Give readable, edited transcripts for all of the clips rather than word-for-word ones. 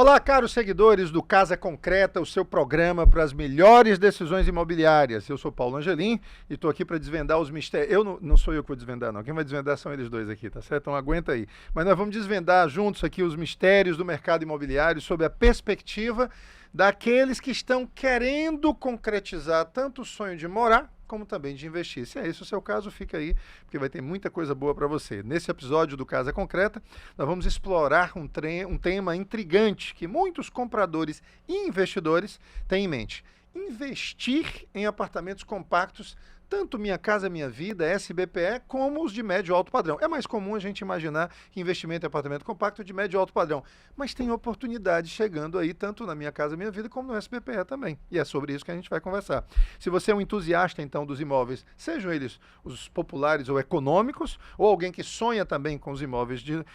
Olá, caros seguidores do Casa Concreta, o seu programa para as melhores decisões imobiliárias. Eu sou Paulo Angelim e estou aqui para desvendar os mistérios. Não sou eu que vou desvendar, não. Quem vai desvendar são eles dois aqui, tá certo? Então aguenta aí. Mas nós vamos desvendar juntos aqui os mistérios do mercado imobiliário sob a perspectiva daqueles que estão querendo concretizar tanto o sonho de morar como também de investir. Se é esse o seu caso, fica aí, porque vai ter muita coisa boa para você. Nesse episódio do Casa Concreta, nós vamos explorar um tema intrigante que muitos compradores e investidores têm em mente. Investir em apartamentos compactos, tanto Minha Casa Minha Vida, SBPE, como os de médio e alto padrão. É mais comum a gente imaginar que investimento em apartamento compacto é de médio e alto padrão, mas tem oportunidades chegando aí, tanto na Minha Casa Minha Vida, como no SBPE também. E é sobre isso que a gente vai conversar. Se você é um entusiasta, então, dos imóveis, sejam eles os populares ou econômicos, ou alguém que sonha também com os imóveis de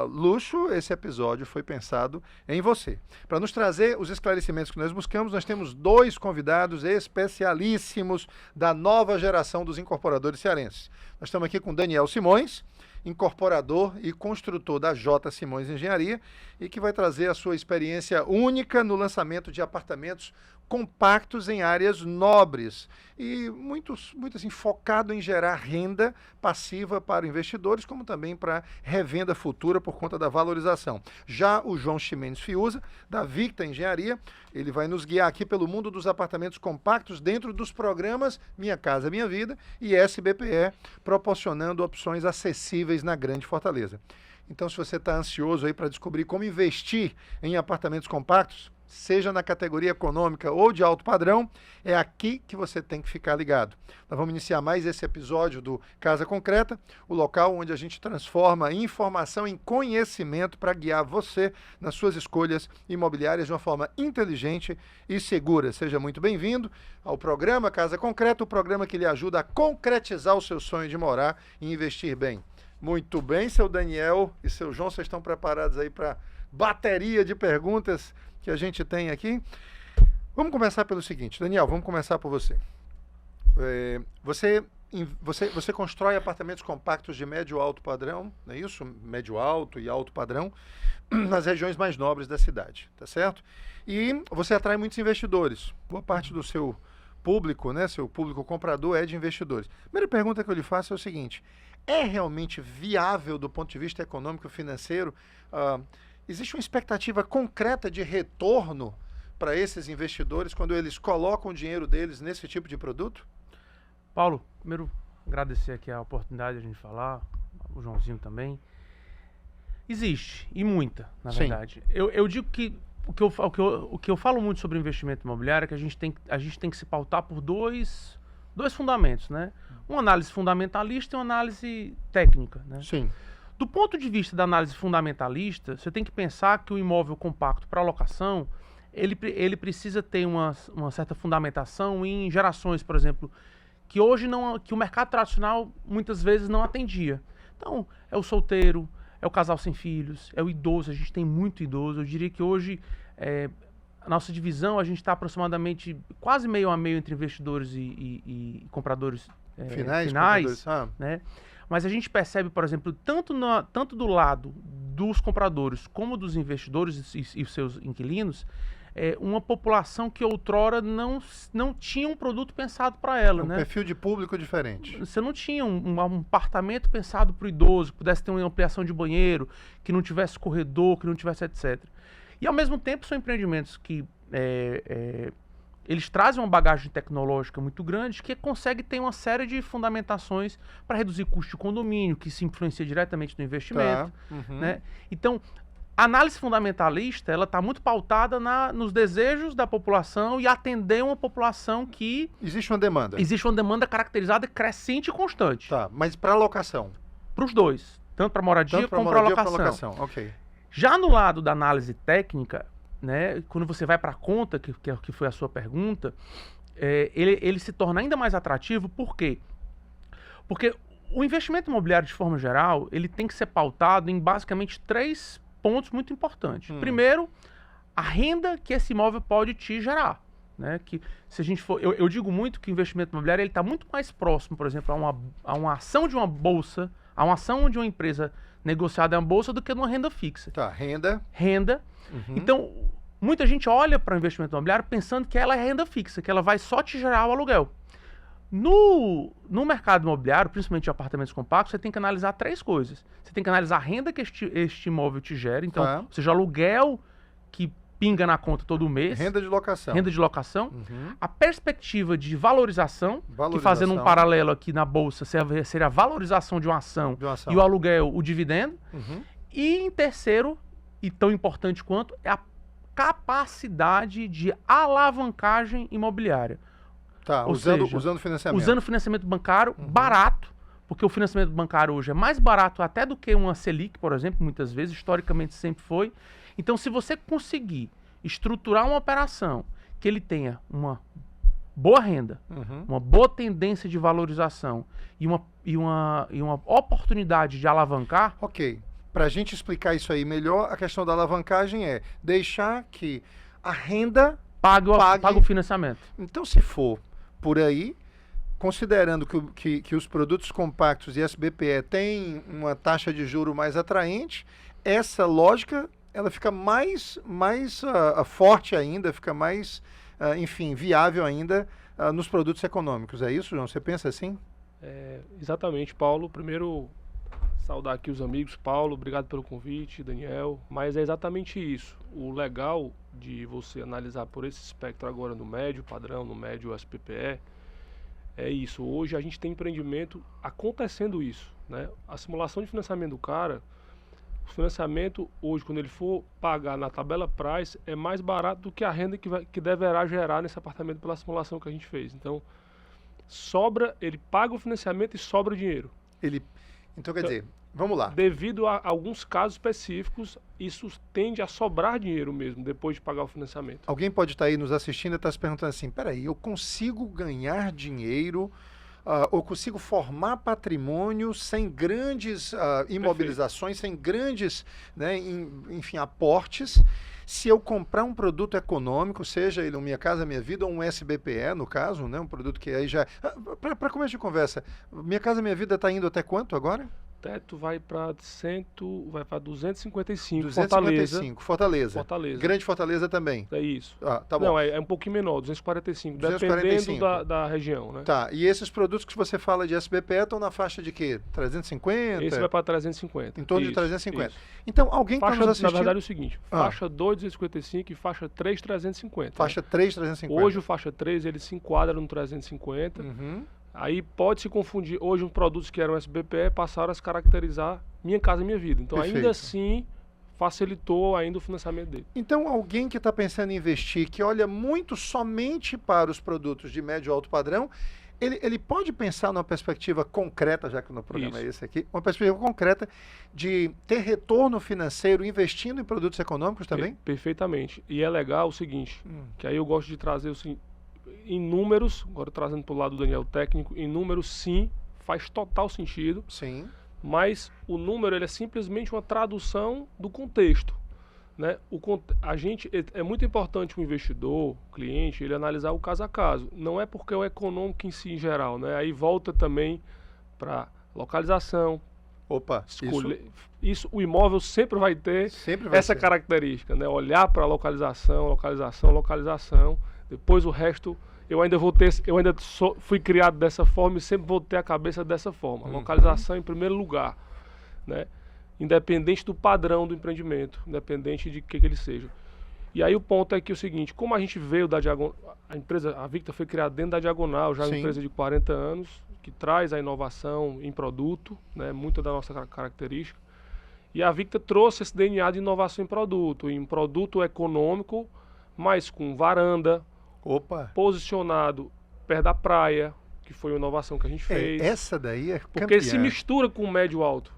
luxo, esse episódio foi pensado em você. Para nos trazer os esclarecimentos que nós buscamos, nós temos dois convidados especialíssimos da nova geração dos incorporadores cearenses. Nós estamos aqui com Daniel Simões, incorporador e construtor da J. Simões Engenharia, e que vai trazer a sua experiência única no lançamento de apartamentos compactos em áreas nobres e muito assim, focado em gerar renda passiva para investidores, como também para revenda futura por conta da valorização. Já o João Ximenes Fiuza, da Victa Engenharia, ele vai nos guiar aqui pelo mundo dos apartamentos compactos dentro dos programas Minha Casa Minha Vida e SBPE, proporcionando opções acessíveis na Grande Fortaleza. Então, se você está ansioso aí para descobrir como investir em apartamentos compactos, seja na categoria econômica ou de alto padrão, é aqui que você tem que ficar ligado. Nós vamos iniciar mais esse episódio do Casa Concreta, o local onde a gente transforma informação em conhecimento para guiar você nas suas escolhas imobiliárias de uma forma inteligente e segura. Seja muito bem-vindo ao programa Casa Concreta, o programa que lhe ajuda a concretizar o seu sonho de morar e investir bem. Muito bem, seu Daniel e seu João, vocês estão preparados aí para bateria de perguntas que a gente tem aqui? Vamos começar pelo seguinte, Daniel, vamos começar por você. Você constrói apartamentos compactos de médio alto padrão, não é isso? Médio alto e alto padrão, nas regiões mais nobres da cidade, tá certo? E você atrai muitos investidores. Boa parte do seu público, né, seu público comprador é de investidores. A primeira pergunta que eu lhe faço é o seguinte: é realmente viável do ponto de vista econômico e financeiro? Existe uma expectativa concreta de retorno para esses investidores quando eles colocam o dinheiro deles nesse tipo de produto? Paulo, primeiro agradecer aqui a oportunidade de a gente falar, o Joãozinho também. Existe, e muita, na verdade. Eu digo que o que eu falo muito sobre investimento imobiliário é que a gente tem que se pautar por dois fundamentos, né? Uma análise fundamentalista e uma análise técnica, né? Sim. Do ponto de vista da análise fundamentalista, você tem que pensar que o imóvel compacto para locação, ele precisa ter uma certa fundamentação em gerações, por exemplo, que hoje que o mercado tradicional muitas vezes não atendia. Então, é o solteiro, é o casal sem filhos, é o idoso, a gente tem muito idoso. Eu diria que hoje, a nossa divisão, a gente está aproximadamente quase meio a meio entre investidores e compradores finais, né? Mas a gente percebe, por exemplo, tanto do lado dos compradores como dos investidores e os seus inquilinos, uma população que outrora não tinha um produto pensado para ela. Um perfil de público diferente. Você não tinha um apartamento pensado para o idoso, que pudesse ter uma ampliação de banheiro, que não tivesse corredor, que não tivesse etc. E ao mesmo tempo são empreendimentos que eles trazem uma bagagem tecnológica muito grande que consegue ter uma série de fundamentações para reduzir custo de condomínio, que se influencia diretamente no investimento. Né? Então, a análise fundamentalista ela está muito pautada nos desejos da população e atender uma população que... Existe uma demanda. Existe uma demanda caracterizada, crescente e constante. Tá, mas para locação? Para os dois, tanto para moradia como para locação. Okay. Já no lado da análise técnica, né, quando você vai para a conta, que foi a sua pergunta, ele se torna ainda mais atrativo. Por quê? Porque o investimento imobiliário, de forma geral, ele tem que ser pautado em basicamente 3 pontos muito importantes. Primeiro, a renda que esse imóvel pode te gerar. Né? Que se a gente for, eu digo muito que o investimento imobiliário está muito mais próximo, por exemplo, a uma ação de uma bolsa, a uma ação de uma empresa negociada em bolsa do que numa renda fixa. Tá, renda. Renda. Então, muita gente olha para o investimento imobiliário pensando que ela é renda fixa, que ela vai só te gerar o aluguel. No mercado imobiliário, principalmente de apartamentos compactos, você tem que analisar 3 coisas. Você tem que analisar a renda que este imóvel te gera, então, ou seja, o aluguel que pinga na conta todo mês. Renda de locação. Renda de locação. A perspectiva de valorização, que fazendo um paralelo aqui na bolsa, seria a valorização de uma ação, e o aluguel, o dividendo. E em terceiro, e tão importante quanto, é a capacidade de alavancagem imobiliária. Tá, usando financiamento. Usando financiamento bancário barato, porque o financiamento bancário hoje é mais barato até do que uma Selic, por exemplo, muitas vezes, historicamente sempre foi. Então, se você conseguir estruturar uma operação que ele tenha uma boa renda, uma boa tendência de valorização e uma oportunidade de alavancar... Ok. Para a gente explicar isso aí melhor, a questão da alavancagem é deixar que a renda pague o financiamento. Então, se for por aí, considerando que os produtos compactos e SBPE têm uma taxa de juro mais atraente, essa lógica ela fica mais forte ainda, fica mais, enfim, viável ainda nos produtos econômicos. É isso, João? Você pensa assim? Exatamente, Paulo. Primeiro, saudar aqui os amigos. Paulo, obrigado pelo convite, Daniel. Mas é exatamente isso. O legal de você analisar por esse espectro agora no médio padrão, no médio SPPE, é isso. Hoje a gente tem empreendimento acontecendo isso, né? A simulação de financiamento do cara, o financiamento hoje, quando ele for pagar na tabela price, é mais barato do que a renda que deverá gerar nesse apartamento pela simulação que a gente fez. Então, ele paga o financiamento e sobra o dinheiro. Então, quer dizer, vamos lá. Devido a alguns casos específicos, isso tende a sobrar dinheiro mesmo, depois de pagar o financiamento. Alguém pode estar aí nos assistindo e estar se perguntando assim, peraí, eu consigo ganhar dinheiro, ou consigo formar patrimônio sem grandes imobilizações, sem grandes, né, enfim, aportes, se eu comprar um produto econômico, seja ele um Minha Casa Minha Vida ou um SBPE, no caso, né, um produto que aí já... Para começo de conversa, Minha Casa Minha Vida está indo até quanto agora? Teto vai para 255, 255, Fortaleza. Grande Fortaleza também. É isso. Tá bom. Não, é um pouquinho menor, 245, dependendo da região, né? Tá, e esses produtos que você fala de SBPE estão na faixa de quê? 350? Esse vai para 350. Em torno de 350. Isso. Então, alguém está nos assistindo... Na verdade é o seguinte, faixa 2, 255 e faixa 3, 350. Faixa 3, 350. Hoje o faixa 3, ele se enquadra no 350. Aí pode se confundir, hoje os produtos que eram SBPE passaram a se caracterizar Minha Casa Minha Vida. Então ainda assim facilitou ainda o financiamento dele. Então alguém que está pensando em investir, que olha muito somente para os produtos de médio e alto padrão, ele pode pensar numa perspectiva concreta, já que o programa é esse aqui, uma perspectiva concreta de ter retorno financeiro investindo em produtos econômicos também? Perfeitamente. E é legal o seguinte, que aí eu gosto de trazer em números, agora trazendo para o lado do Daniel técnico, em números sim, faz total sentido. Sim. Mas o número ele é simplesmente uma tradução do contexto, né? É muito importante o investidor, o cliente, ele analisar o caso a caso. Não é porque é o econômico em si em geral, né? Aí volta também para localização. Isso o imóvel sempre vai ter essa característica, né? Olhar para localização. Depois o resto, eu ainda fui criado dessa forma e sempre vou ter a cabeça dessa forma. Localização em primeiro lugar, né? Independente do padrão do empreendimento, independente de que ele seja. E aí o ponto é que é o seguinte, como a gente veio da Diagonal, a Victa foi criada dentro da Diagonal, já é uma empresa de 40 anos, que traz a inovação em produto, né? Muita da nossa característica. E a Victa trouxe esse DNA de inovação em produto econômico, mas com varanda, posicionado perto da praia, que foi uma inovação que a gente fez. Essa daí é porque ele se mistura com o médio alto.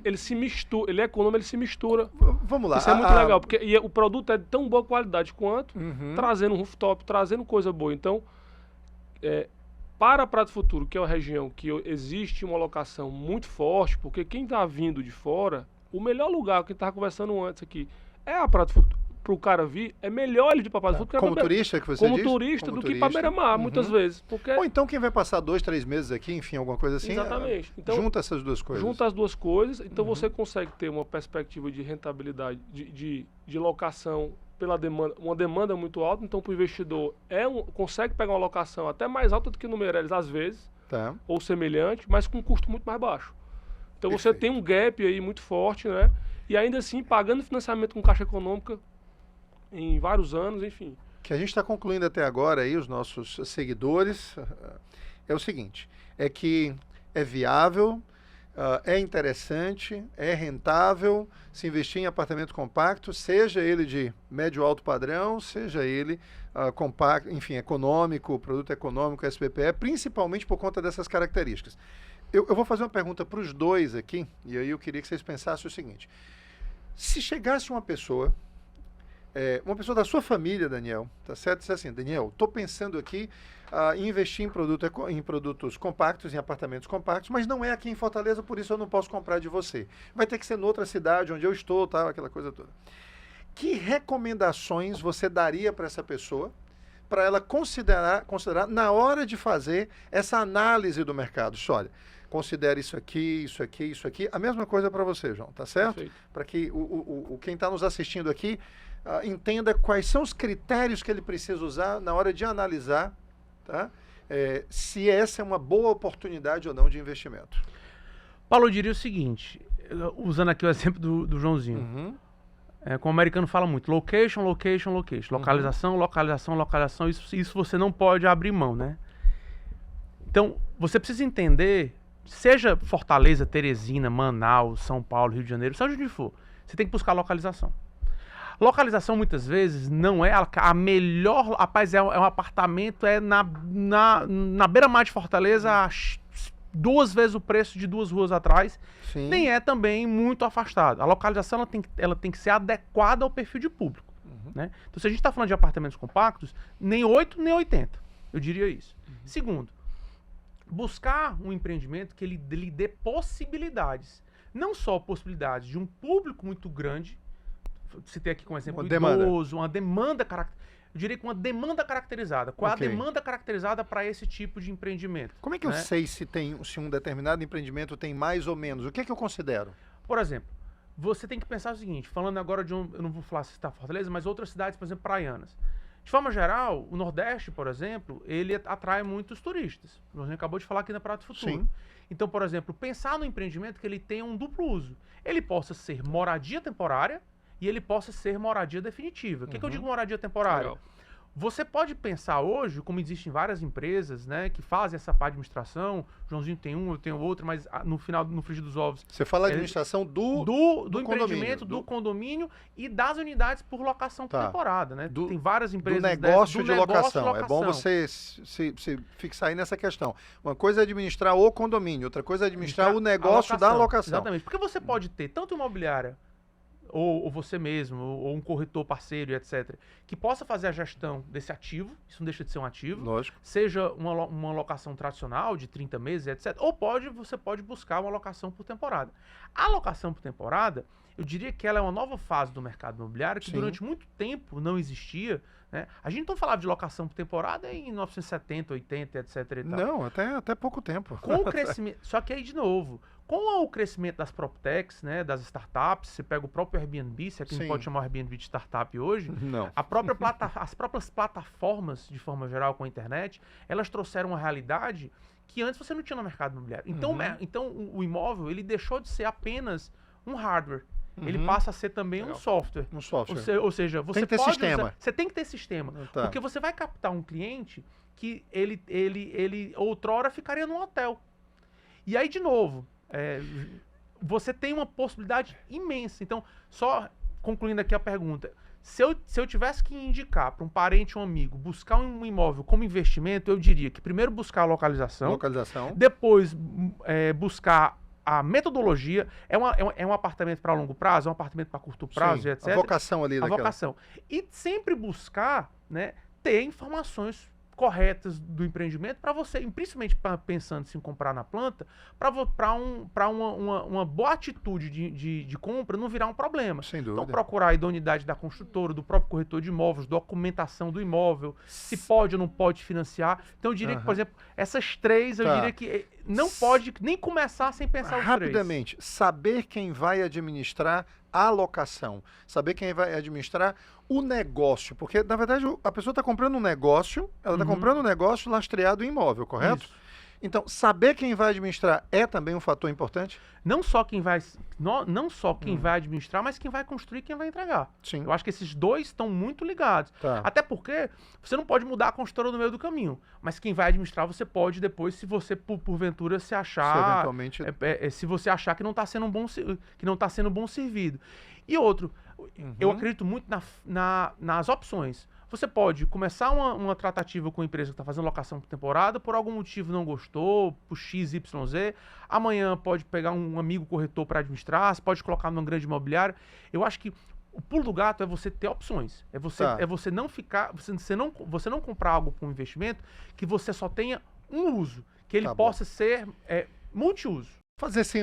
Ele se mistura, ele é econômico, ele se mistura. Vamos lá. Isso é muito legal, porque o produto é de tão boa qualidade quanto, trazendo um rooftop, trazendo coisa boa. Então, para a Praia do Futuro, que é uma região que existe uma locação muito forte, porque quem está vindo de fora, o melhor lugar, que a gente estava conversando antes aqui, é a Praia pro cara vir, é melhor ele vir pra Paz do Fundo. Como turista, que você como diz? turista Como do que pra Beira-Mar, muitas vezes. Porque... Ou então quem vai passar 2, 3 meses aqui, enfim, alguma coisa assim. Exatamente. Então, junta essas duas coisas. Junta as duas coisas, então você consegue ter uma perspectiva de rentabilidade, de locação pela demanda, uma demanda muito alta, então para o investidor consegue pegar uma locação até mais alta do que no Meireles às vezes, ou semelhante, mas com um custo muito mais baixo. Então você tem um gap aí muito forte, né? E ainda assim pagando financiamento com Caixa Econômica em vários anos, enfim. O que a gente está concluindo até agora aí, os nossos seguidores, é o seguinte, é que é viável, é interessante, é rentável se investir em apartamento compacto, seja ele de médio alto padrão, seja ele compacto, enfim, econômico, produto econômico, SPPE, principalmente por conta dessas características. Eu vou fazer uma pergunta para os dois aqui, e aí eu queria que vocês pensassem o seguinte. Se chegasse uma pessoa da sua família, Daniel, tá certo? Disse assim, Daniel, estou pensando aqui em investir em produtos compactos, em apartamentos compactos, mas não é aqui em Fortaleza, por isso eu não posso comprar de você. Vai ter que ser noutra cidade onde eu estou, tal, aquela coisa toda. Que recomendações você daria para essa pessoa, para ela considerar na hora de fazer essa análise do mercado? Olha, considere isso aqui, isso aqui, isso aqui. A mesma coisa para você, João, tá certo? Para que quem está nos assistindo aqui entenda quais são os critérios que ele precisa usar na hora de analisar, tá? Se essa é uma boa oportunidade ou não de investimento. Paulo, eu diria o seguinte, usando aqui o exemplo do Joãozinho. Como o americano fala muito, location, location, location. Localização, localização, localização. Isso você não pode abrir mão, né? Então, você precisa entender, seja Fortaleza, Teresina, Manaus, São Paulo, Rio de Janeiro, seja onde for, você tem que buscar localização. Localização, muitas vezes, não é a melhor... Rapaz, é um apartamento, na beira-mar de Fortaleza, 2 vezes o preço de 2 ruas atrás. Sim. Nem é também muito afastado. A localização ela tem que ser adequada ao perfil de público. Né? Então, se a gente está falando de apartamentos compactos, nem 8, nem 80. Eu diria isso. Segundo, buscar um empreendimento que ele lhe dê possibilidades. Não só possibilidades de um público muito grande, citei aqui como exemplo uma demanda eu diria que uma demanda caracterizada. Qual é a demanda caracterizada para esse tipo de empreendimento? Como é que eu sei se um determinado empreendimento tem mais ou menos? O que é que eu considero? Por exemplo, você tem que pensar o seguinte, falando agora eu não vou falar se está Fortaleza, mas outras cidades, por exemplo, praianas. De forma geral, o Nordeste, por exemplo, ele atrai muitos turistas. A gente acabou de falar aqui na Praia do Futuro. Sim. Então, por exemplo, pensar no empreendimento que ele tenha um duplo uso. Ele possa ser moradia temporária e ele possa ser moradia definitiva. O que eu digo moradia temporária? Legal. Você pode pensar hoje, como existem várias empresas, né, que fazem essa parte de administração, o Joãozinho tem um, eu tenho outro, mas no frigir dos ovos... Você fala administração do empreendimento, do condomínio e das unidades por locação por temporada, né? Tem várias empresas... Do negócio de locação. É bom você se fixar aí nessa questão. Uma coisa é administrar o condomínio, outra coisa é administrar o negócio da locação. Exatamente, porque você pode ter tanto imobiliária, ou você mesmo, ou um corretor parceiro, etc., que possa fazer a gestão desse ativo, isso não deixa de ser um ativo, lógico, seja uma locação tradicional de 30 meses, etc., ou você pode buscar uma locação por temporada. A locação por temporada, eu diria que ela é uma nova fase do mercado imobiliário que durante muito tempo não existia, né? A gente não falava de locação por temporada em 1970, 80, etc. E tal. Não, até pouco tempo. Com o crescimento, só que aí, de novo, com o crescimento das PropTechs, né, das startups, você pega o próprio Airbnb, se é que a gente pode chamar o Airbnb de startup hoje, não. As próprias plataformas, de forma geral, com a internet, elas trouxeram uma realidade que antes você não tinha no mercado imobiliário. Então o imóvel, ele deixou de ser apenas um hardware. Ele passa a ser também um software. Um software. Ou seja, você tem que ter sistema. Você tem que ter sistema. Porque você vai captar um cliente que ele outrora ficaria num hotel. E aí, de novo, você tem uma possibilidade imensa. Então, só concluindo aqui a pergunta, se eu tivesse que indicar para um parente ou um amigo buscar um imóvel como investimento, eu diria que primeiro buscar a localização. Depois buscar a metodologia. É um apartamento para longo prazo, é um apartamento para curto prazo, etc. A vocação ali daquela. E sempre buscar, né, ter informações corretas do empreendimento para você, e principalmente pensando em comprar na planta, para uma boa atitude de compra não virar um problema. Sem dúvida. Então, procurar a idoneidade da construtora, do próprio corretor de imóveis, documentação do imóvel, se pode ou não pode financiar. Então, eu diria que, por exemplo, essas três, eu diria que não pode nem começar sem pensar os três. Rapidamente, saber quem vai administrar a locação, saber quem vai administrar o negócio, porque na verdade a pessoa está comprando um negócio, ela está comprando um negócio lastreado em imóvel, correto? Isso. Então, saber quem vai administrar é também um fator importante? Não só quem vai administrar, mas quem vai construir e quem vai entregar. Sim. Eu acho que esses dois estão muito ligados. Tá. Até porque você não pode mudar a construtora no meio do caminho, mas quem vai administrar você pode depois, se você porventura se achar, Se eventualmente... se você achar que não está sendo bom servido. E outro, eu acredito muito nas opções. Você pode começar uma tratativa com a empresa que está fazendo locação por temporada, por algum motivo não gostou, por X, Y, Z. Amanhã pode pegar um amigo corretor para administrar, você pode colocar numa grande imobiliária. Eu acho que o pulo do gato é você ter opções. É você não ficar, você não comprar algo para um investimento que você só tenha um uso, que ele possa ser multiuso. Fazer assim,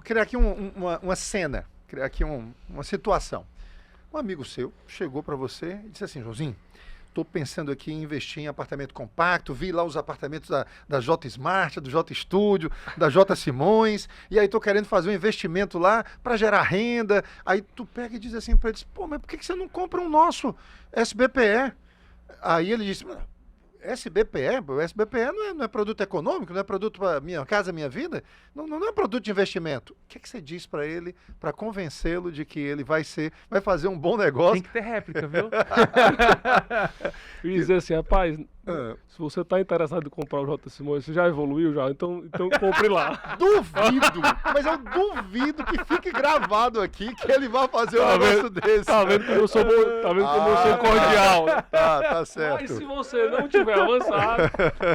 criar aqui uma cena, criar aqui uma situação. Um amigo seu chegou para você e disse assim: Joãozinho, estou pensando aqui em investir em apartamento compacto, vi lá os apartamentos da J Smart, do J Studio, da J Simões, e aí estou querendo fazer um investimento lá para gerar renda. Aí tu pega e diz assim para ele, pô, mas por que você não compra um nosso SBPE? Aí ele disse, SBPE? O SBPE não é produto econômico, não é produto para Minha Casa Minha Vida, não é produto de investimento. O que você diz para ele para convencê-lo de que ele vai fazer um bom negócio? Tem que ter réplica, viu? E dizer assim, rapaz, se você está interessado em comprar o J Simões, você já evoluiu já, então compre lá. Duvido, mas eu duvido que fique gravado aqui que ele vai fazer um negócio desse. Tá vendo que eu sou bom, tá vendo como eu sou cordial. Tá certo. Mas se você não tiver avançado,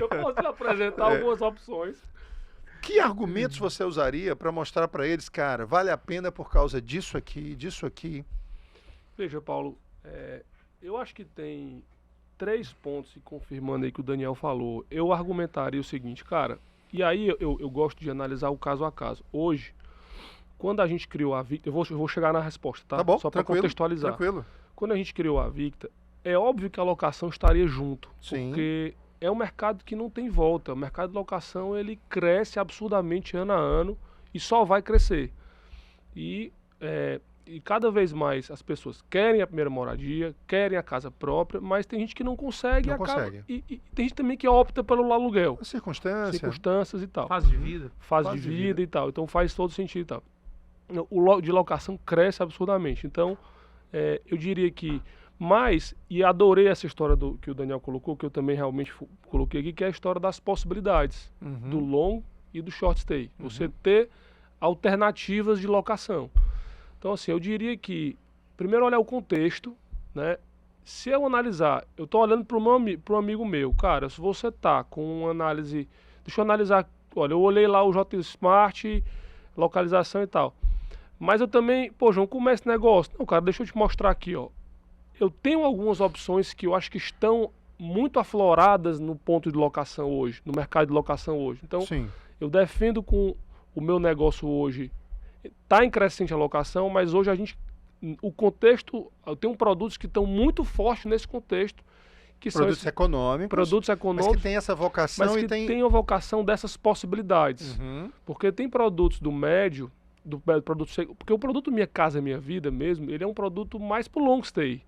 eu posso lhe apresentar algumas opções. Que argumentos você usaria para mostrar para eles, cara, vale a pena por causa disso aqui, disso aqui? Veja, Paulo, eu acho que tem 3 pontos, e confirmando aí que o Daniel falou, eu argumentaria o seguinte, cara, e aí eu gosto de analisar o caso a caso. Hoje, quando a gente criou a Victa, eu vou chegar na resposta, tá? Tá bom, só para contextualizar. Tranquilo. Quando a gente criou a Victa, é óbvio que a locação estaria junto, Sim. porque é um mercado que não tem volta. O mercado de locação, ele cresce absurdamente ano a ano e só vai crescer. E cada vez mais as pessoas querem a primeira moradia, querem a casa própria, mas tem gente que não consegue. E tem gente também que opta pelo aluguel. Circunstâncias e tal. Fase de vida. Fase de vida e tal. Então faz todo sentido e tal. O de locação cresce absurdamente. Então, eu diria que e adorei essa história que o Daniel colocou, que eu também realmente coloquei aqui, que é a história das possibilidades, do long e do short stay. Você ter alternativas de locação. Então, assim, eu diria que, primeiro, olhar o contexto, né? Se eu analisar, eu estou olhando para um amigo meu, cara, se você tá com uma análise, deixa eu analisar, olha, eu olhei lá o J Smart, localização e tal, mas eu também, pô, João, como é esse negócio? Não, cara, deixa eu te mostrar aqui, ó. Eu tenho algumas opções que eu acho que estão muito afloradas no ponto de locação hoje, no mercado de locação hoje. Então, Sim. Eu defendo com o meu negócio hoje, está em crescente a locação, mas hoje o contexto, eu tenho produtos que estão muito fortes nesse contexto, que produtos são econômicos, mas que tem essa vocação mas que tem a vocação dessas possibilidades. Porque tem produtos do médio, porque o produto Minha Casa Minha Vida mesmo, ele é um produto mais pro long stay.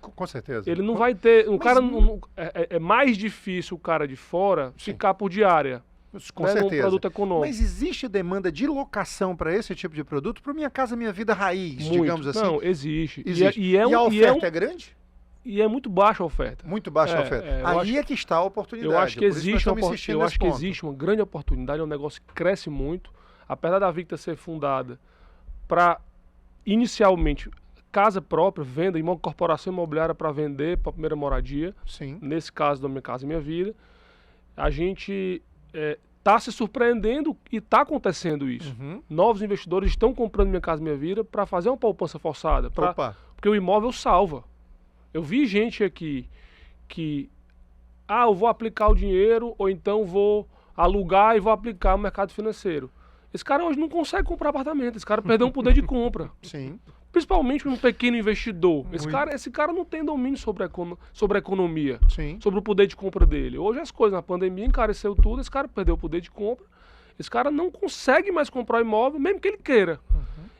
Com certeza. Ele não vai ter, é mais difícil o cara de fora ficar por diária. Com certeza. Num produto econômico. Mas existe demanda de locação para esse tipo de produto? Para Minha Casa Minha Vida raiz, muito. digamos assim? Não, existe. E a oferta é grande? E é muito baixa a oferta. Muito baixa a oferta. Aí é que está a oportunidade. Eu acho que existe uma grande oportunidade, é um negócio que cresce muito. Apesar da Victa ser fundada para, inicialmente, casa própria, venda em uma corporação imobiliária para vender para a primeira moradia. Sim. Nesse caso da Minha Casa Minha Vida. A gente está se surpreendendo e está acontecendo isso. Novos investidores estão comprando Minha Casa Minha Vida para fazer uma poupança forçada. Porque o imóvel salva. Eu vi gente aqui que eu vou aplicar o dinheiro ou então vou alugar e vou aplicar no mercado financeiro. Esse cara hoje não consegue comprar apartamento, esse cara perdeu um poder de compra. Sim. Principalmente um pequeno investidor. Esse cara não tem domínio sobre a economia, Sim. sobre o poder de compra dele. Hoje as coisas, na pandemia encareceu tudo, esse cara perdeu o poder de compra, esse cara não consegue mais comprar imóvel, mesmo que ele queira.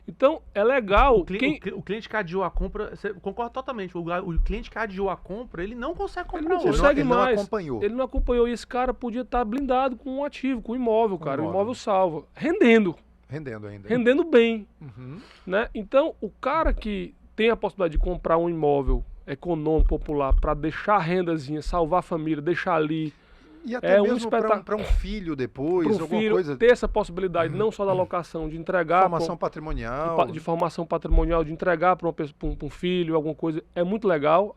Então, é legal... O cliente que adiou a compra, você concorda totalmente, o cliente que adiou a compra, ele não consegue comprar Ele não hoje. consegue Ele não mais. acompanhou. Ele não acompanhou. E esse cara podia estar blindado com um ativo, com um imóvel, cara. O imóvel. imóvel salva. Rendendo. Rendendo ainda. Rendendo bem. Uhum. Né? Então, o cara que tem a possibilidade de comprar um imóvel econômico, popular, para deixar a rendazinha, salvar a família, deixar ali... E até um mesmo espetáculo para um filho depois, para o alguma filho coisa. ter essa possibilidade, não só da locação, de entregar... Formação patrimonial. de formação patrimonial, de entregar para um filho, alguma coisa, é muito legal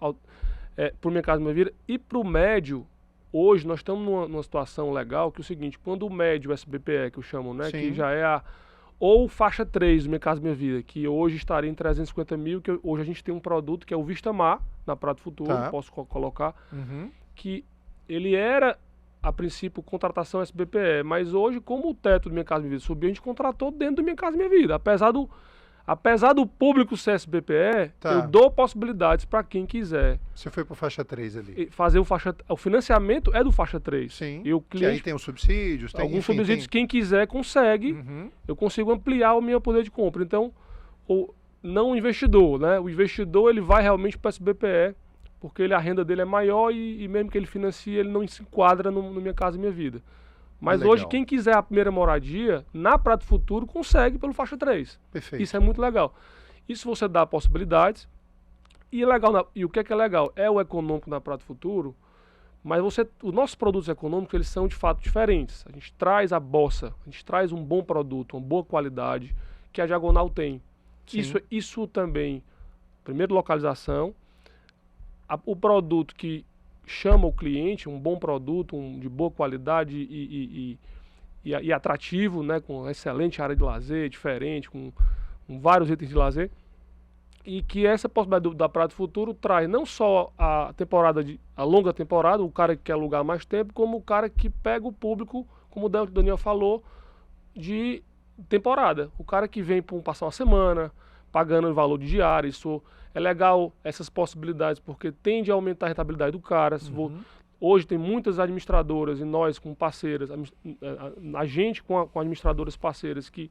para o Minha Casa Minha Vida. E para o médio, hoje nós estamos numa situação legal, que é o seguinte, quando o médio SBPE, que eu chamo, né, Sim. que já é ou faixa 3 do Minha Casa Minha Vida, que hoje estaria em 350 mil, que hoje a gente tem um produto que é o Vista Mar, na Prato Futuro, Tá. posso colocar, Uhum. que ele era... a princípio, contratação SBPE, mas hoje, como o teto do Minha Casa Minha Vida subiu, a gente contratou dentro do Minha Casa Minha Vida. Apesar do público ser SBPE, Tá. eu dou possibilidades para quem quiser Você foi para faixa 3 ali. e fazer o financiamento é do faixa 3. Sim. E o Que aí cliente, tem os subsídios, tem alguns enfim, subsídios, quem quiser consegue, Uhum. eu consigo ampliar o meu poder de compra. Então, não o investidor, né? O investidor, ele vai realmente para o SBPE, porque a renda dele é maior e mesmo que ele financie, ele não se enquadra no Minha Casa Minha Vida. Mas Legal. hoje, quem quiser a primeira moradia, na Prato Futuro, consegue pelo faixa 3. Perfeito. Isso é muito legal. Isso você dá possibilidades. E o que é legal? É o econômico na Prato Futuro, mas os nossos produtos econômicos, eles são de fato diferentes. A gente traz a bossa, a gente traz um bom produto, uma boa qualidade, que a Diagonal tem. Sim. Isso também, primeiro, localização. O produto que chama o cliente, um bom produto, de boa qualidade e atrativo, né, com excelente área de lazer, diferente, com vários itens de lazer, e que essa possibilidade da Prato Futuro traz não só a longa temporada, o cara que quer alugar mais tempo, como o cara que pega o público, como o Daniel falou, de temporada. O cara que vem para passar uma semana, pagando o valor de diária. Isso é legal, essas possibilidades, porque tende a aumentar a rentabilidade do cara. Hoje tem muitas administradoras e nós com parceiras, a gente com administradoras parceiras que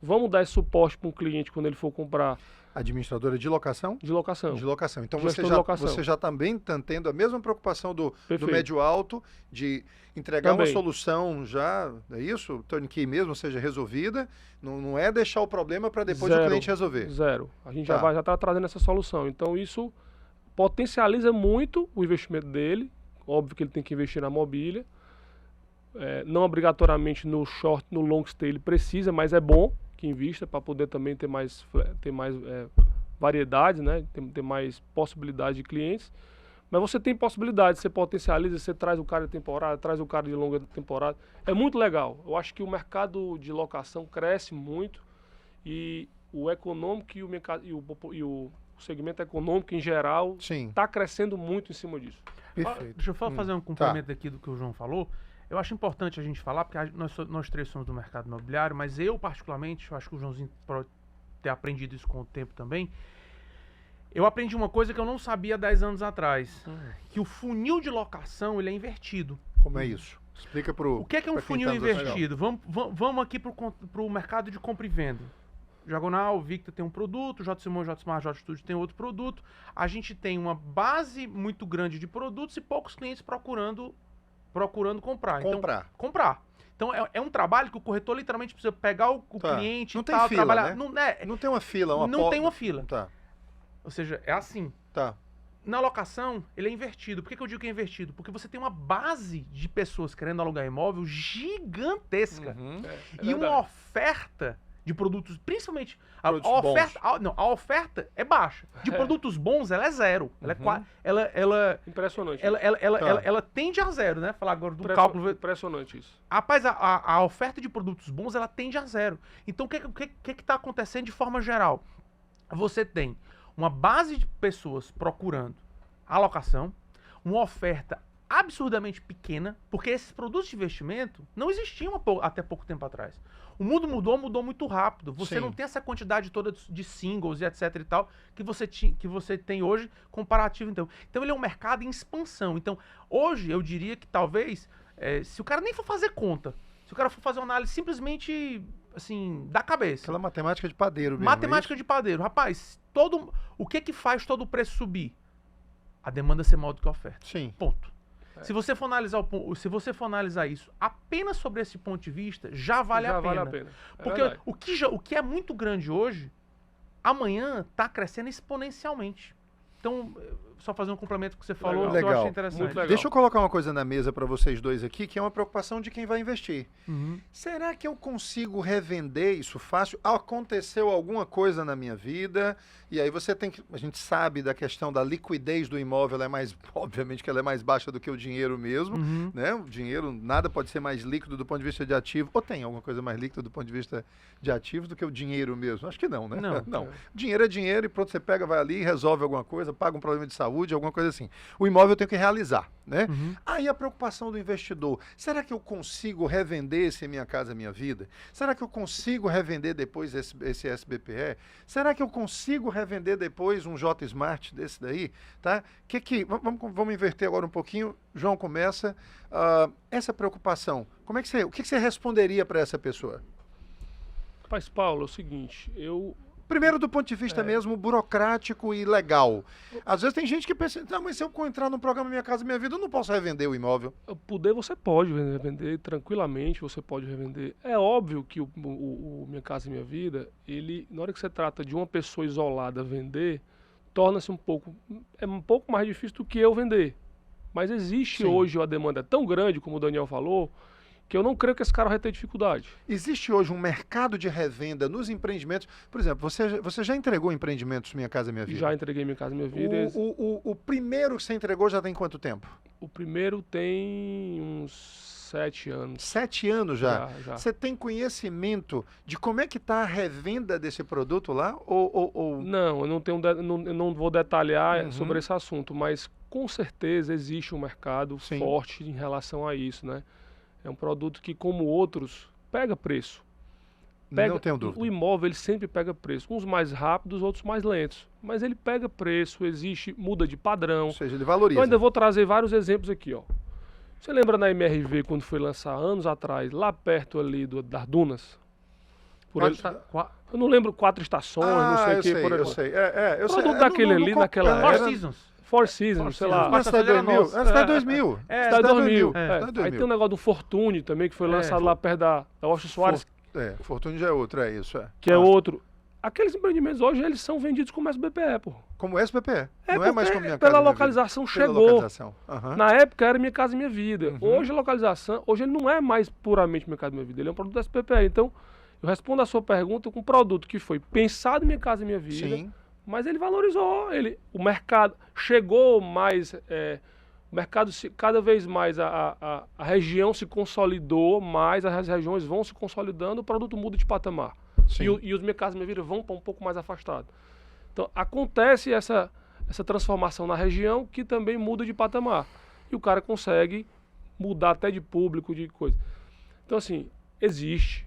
vamos dar esse suporte para um cliente quando ele for comprar Administradora de locação? de locação. De locação. Então Gestor você de locação. já também está tendo a mesma preocupação do Perfeito. médio alto, de entregar uma Também. solução já, é isso? Turnkey mesmo, seja resolvida. Não é deixar o problema para depois o Zero. cliente resolver. Zero. A gente Tá. já está trazendo essa solução. Então isso potencializa muito o investimento dele. Óbvio que ele tem que investir na mobília. Não obrigatoriamente no short, no long stay ele precisa, mas é bom que invista para poder também ter mais variedade, né? Ter mais possibilidade de clientes. Mas você tem possibilidade, você potencializa, você traz o cara de temporada, traz o cara de longa temporada. É muito legal. Eu acho que o mercado de locação cresce muito e o econômico e o segmento econômico em geral Sim, está crescendo muito em cima disso. perfeito. Deixa eu fazer um complemento aqui do que o João falou. Eu acho importante a gente falar, porque nós três somos do mercado imobiliário, mas eu particularmente, eu acho que o Joãozinho pode ter aprendido isso com o tempo também. Eu aprendi uma coisa que eu não sabia há 10 anos atrás, que o funil de locação ele é invertido. Como é isso? Explica pro. O que é um pra quem funil tá nos assistindo. invertido? Vamos aqui para o mercado de compra e venda. Diagonal, Victor tem um produto, J. Simão, J. Smart, J. Studio tem outro produto. A gente tem uma base muito grande de produtos e poucos clientes procurando comprar. Comprar. Então é um trabalho que o corretor literalmente precisa pegar o Tá. cliente Não e tem tal, fila, trabalhar. né? Não tem uma fila, Não tem uma fila. Tá, Ou seja, é assim. tá. Na locação, ele é invertido. Por que eu digo que é invertido? Porque você tem uma base de pessoas querendo alugar imóvel gigantesca. Uhum. E uma oferta de produtos, principalmente a Produtos oferta, a oferta é baixa. De produtos bons, ela é zero. Ela Impressionante. ela tende a zero, né? Falar agora do cálculo. Impressionante isso. Rapaz, a oferta de produtos bons, ela tende a zero. Então, o que está acontecendo de forma geral? Você tem uma base de pessoas procurando alocação, uma oferta absurdamente pequena, porque esses produtos de investimento não existiam até pouco tempo atrás. O mundo mudou muito rápido. Você Sim. não tem essa quantidade toda de singles e etc e tal que você tem hoje comparativo. Então ele é um mercado em expansão. Então hoje eu diria que talvez, se o cara nem for fazer conta, se o cara for fazer uma análise simplesmente assim, da cabeça. Aquela matemática de padeiro mesmo. Matemática de padeiro. Rapaz, o que faz todo o preço subir? A demanda ser maior do que a oferta. Sim. Ponto. Se você for analisar isso apenas sobre esse ponto de vista, já vale a pena. Porque o que é muito grande hoje, amanhã está crescendo exponencialmente. Então, só fazer um complemento que você falou, que eu achei interessante. Muito legal. Deixa eu colocar uma coisa na mesa para vocês dois aqui, que é uma preocupação de quem vai investir. Uhum. Será que eu consigo revender isso fácil? Aconteceu alguma coisa na minha vida, e aí a gente sabe da questão da liquidez do imóvel, obviamente que ela é mais baixa do que o dinheiro mesmo, né? O dinheiro, nada pode ser mais líquido do ponto de vista de ativo, ou tem alguma coisa mais líquida do ponto de vista de ativos do que o dinheiro mesmo? Acho que não, né? Não. Dinheiro é dinheiro e pronto, você pega, vai ali, resolve alguma coisa, paga um problema de saúde, alguma coisa assim. O imóvel eu tenho que realizar, né? Aí a preocupação do investidor, será que eu consigo revender esse Minha Casa Minha Vida? Será que eu consigo revender depois esse SBPE? Será que eu consigo revender depois um J Smart desse daí? Tá? Vamos inverter agora um pouquinho. João começa. Essa preocupação, o que você responderia para essa pessoa? Mas, Paulo, é o seguinte, Primeiro, do ponto de vista mesmo burocrático e legal. Às vezes tem gente que pensa, mas se eu entrar no programa Minha Casa Minha Vida, eu não posso revender o imóvel. Você pode revender tranquilamente, você pode revender. É óbvio que o Minha Casa Minha Vida, na hora que você trata de uma pessoa isolada vender, torna-se um pouco mais difícil do que eu vender. Mas existe hoje uma demanda tão grande, como o Daniel falou, que eu não creio que esse cara vai ter dificuldade. Existe hoje um mercado de revenda nos empreendimentos. Por exemplo, você já entregou empreendimentos Minha Casa Minha Vida? Já entreguei Minha Casa Minha Vida. O primeiro que você entregou já tem quanto tempo? O primeiro tem uns 7 anos. 7 anos já? Já. Você tem conhecimento de como é que está a revenda desse produto lá? Não, eu não vou detalhar sobre esse assunto, mas com certeza existe um mercado forte em relação a isso, né? É um produto que, como outros, pega preço. Não tenho dúvida. O imóvel, ele sempre pega preço. Uns mais rápidos, outros mais lentos. Mas ele pega preço, muda de padrão. Ou seja, ele valoriza. Eu ainda vou trazer vários exemplos aqui, ó. Você lembra na MRV, quando foi lançar anos atrás, lá perto ali das Dunas? Eu não lembro 4 estações, não sei o que. Eu sei. O produto daquele ali, naquela Four Seasons. Four Seasons, sei lá. Mas Cidade 2000? Cidade 2000. Cidade 2000. Aí tem um negócio do Fortune também, que foi lançado lá perto da Washington Soares. Fortune já é outro, isso. Que é outro. Aqueles empreendimentos hoje, eles são vendidos como SBPE, pô. Como SBPE? Não é mais como Minha Casa pela Minha localização Vida. chegou. Pela localização. Na época era Minha Casa Minha Vida. Hoje a localização, hoje ele não é mais puramente Minha Casa Minha Vida, ele é um produto SBPE. Então, eu respondo a sua pergunta com um produto que foi pensado em Minha Casa Minha Vida. Sim. Mas ele valorizou, o mercado chegou mais, o mercado cada vez mais, a região se consolidou mais, as regiões vão se consolidando, o produto muda de patamar. E os Minha Casa Minha Vida vão para um pouco mais afastado. Então acontece essa transformação na região que também muda de patamar. E o cara consegue mudar até de público, de coisa. Então assim, existe.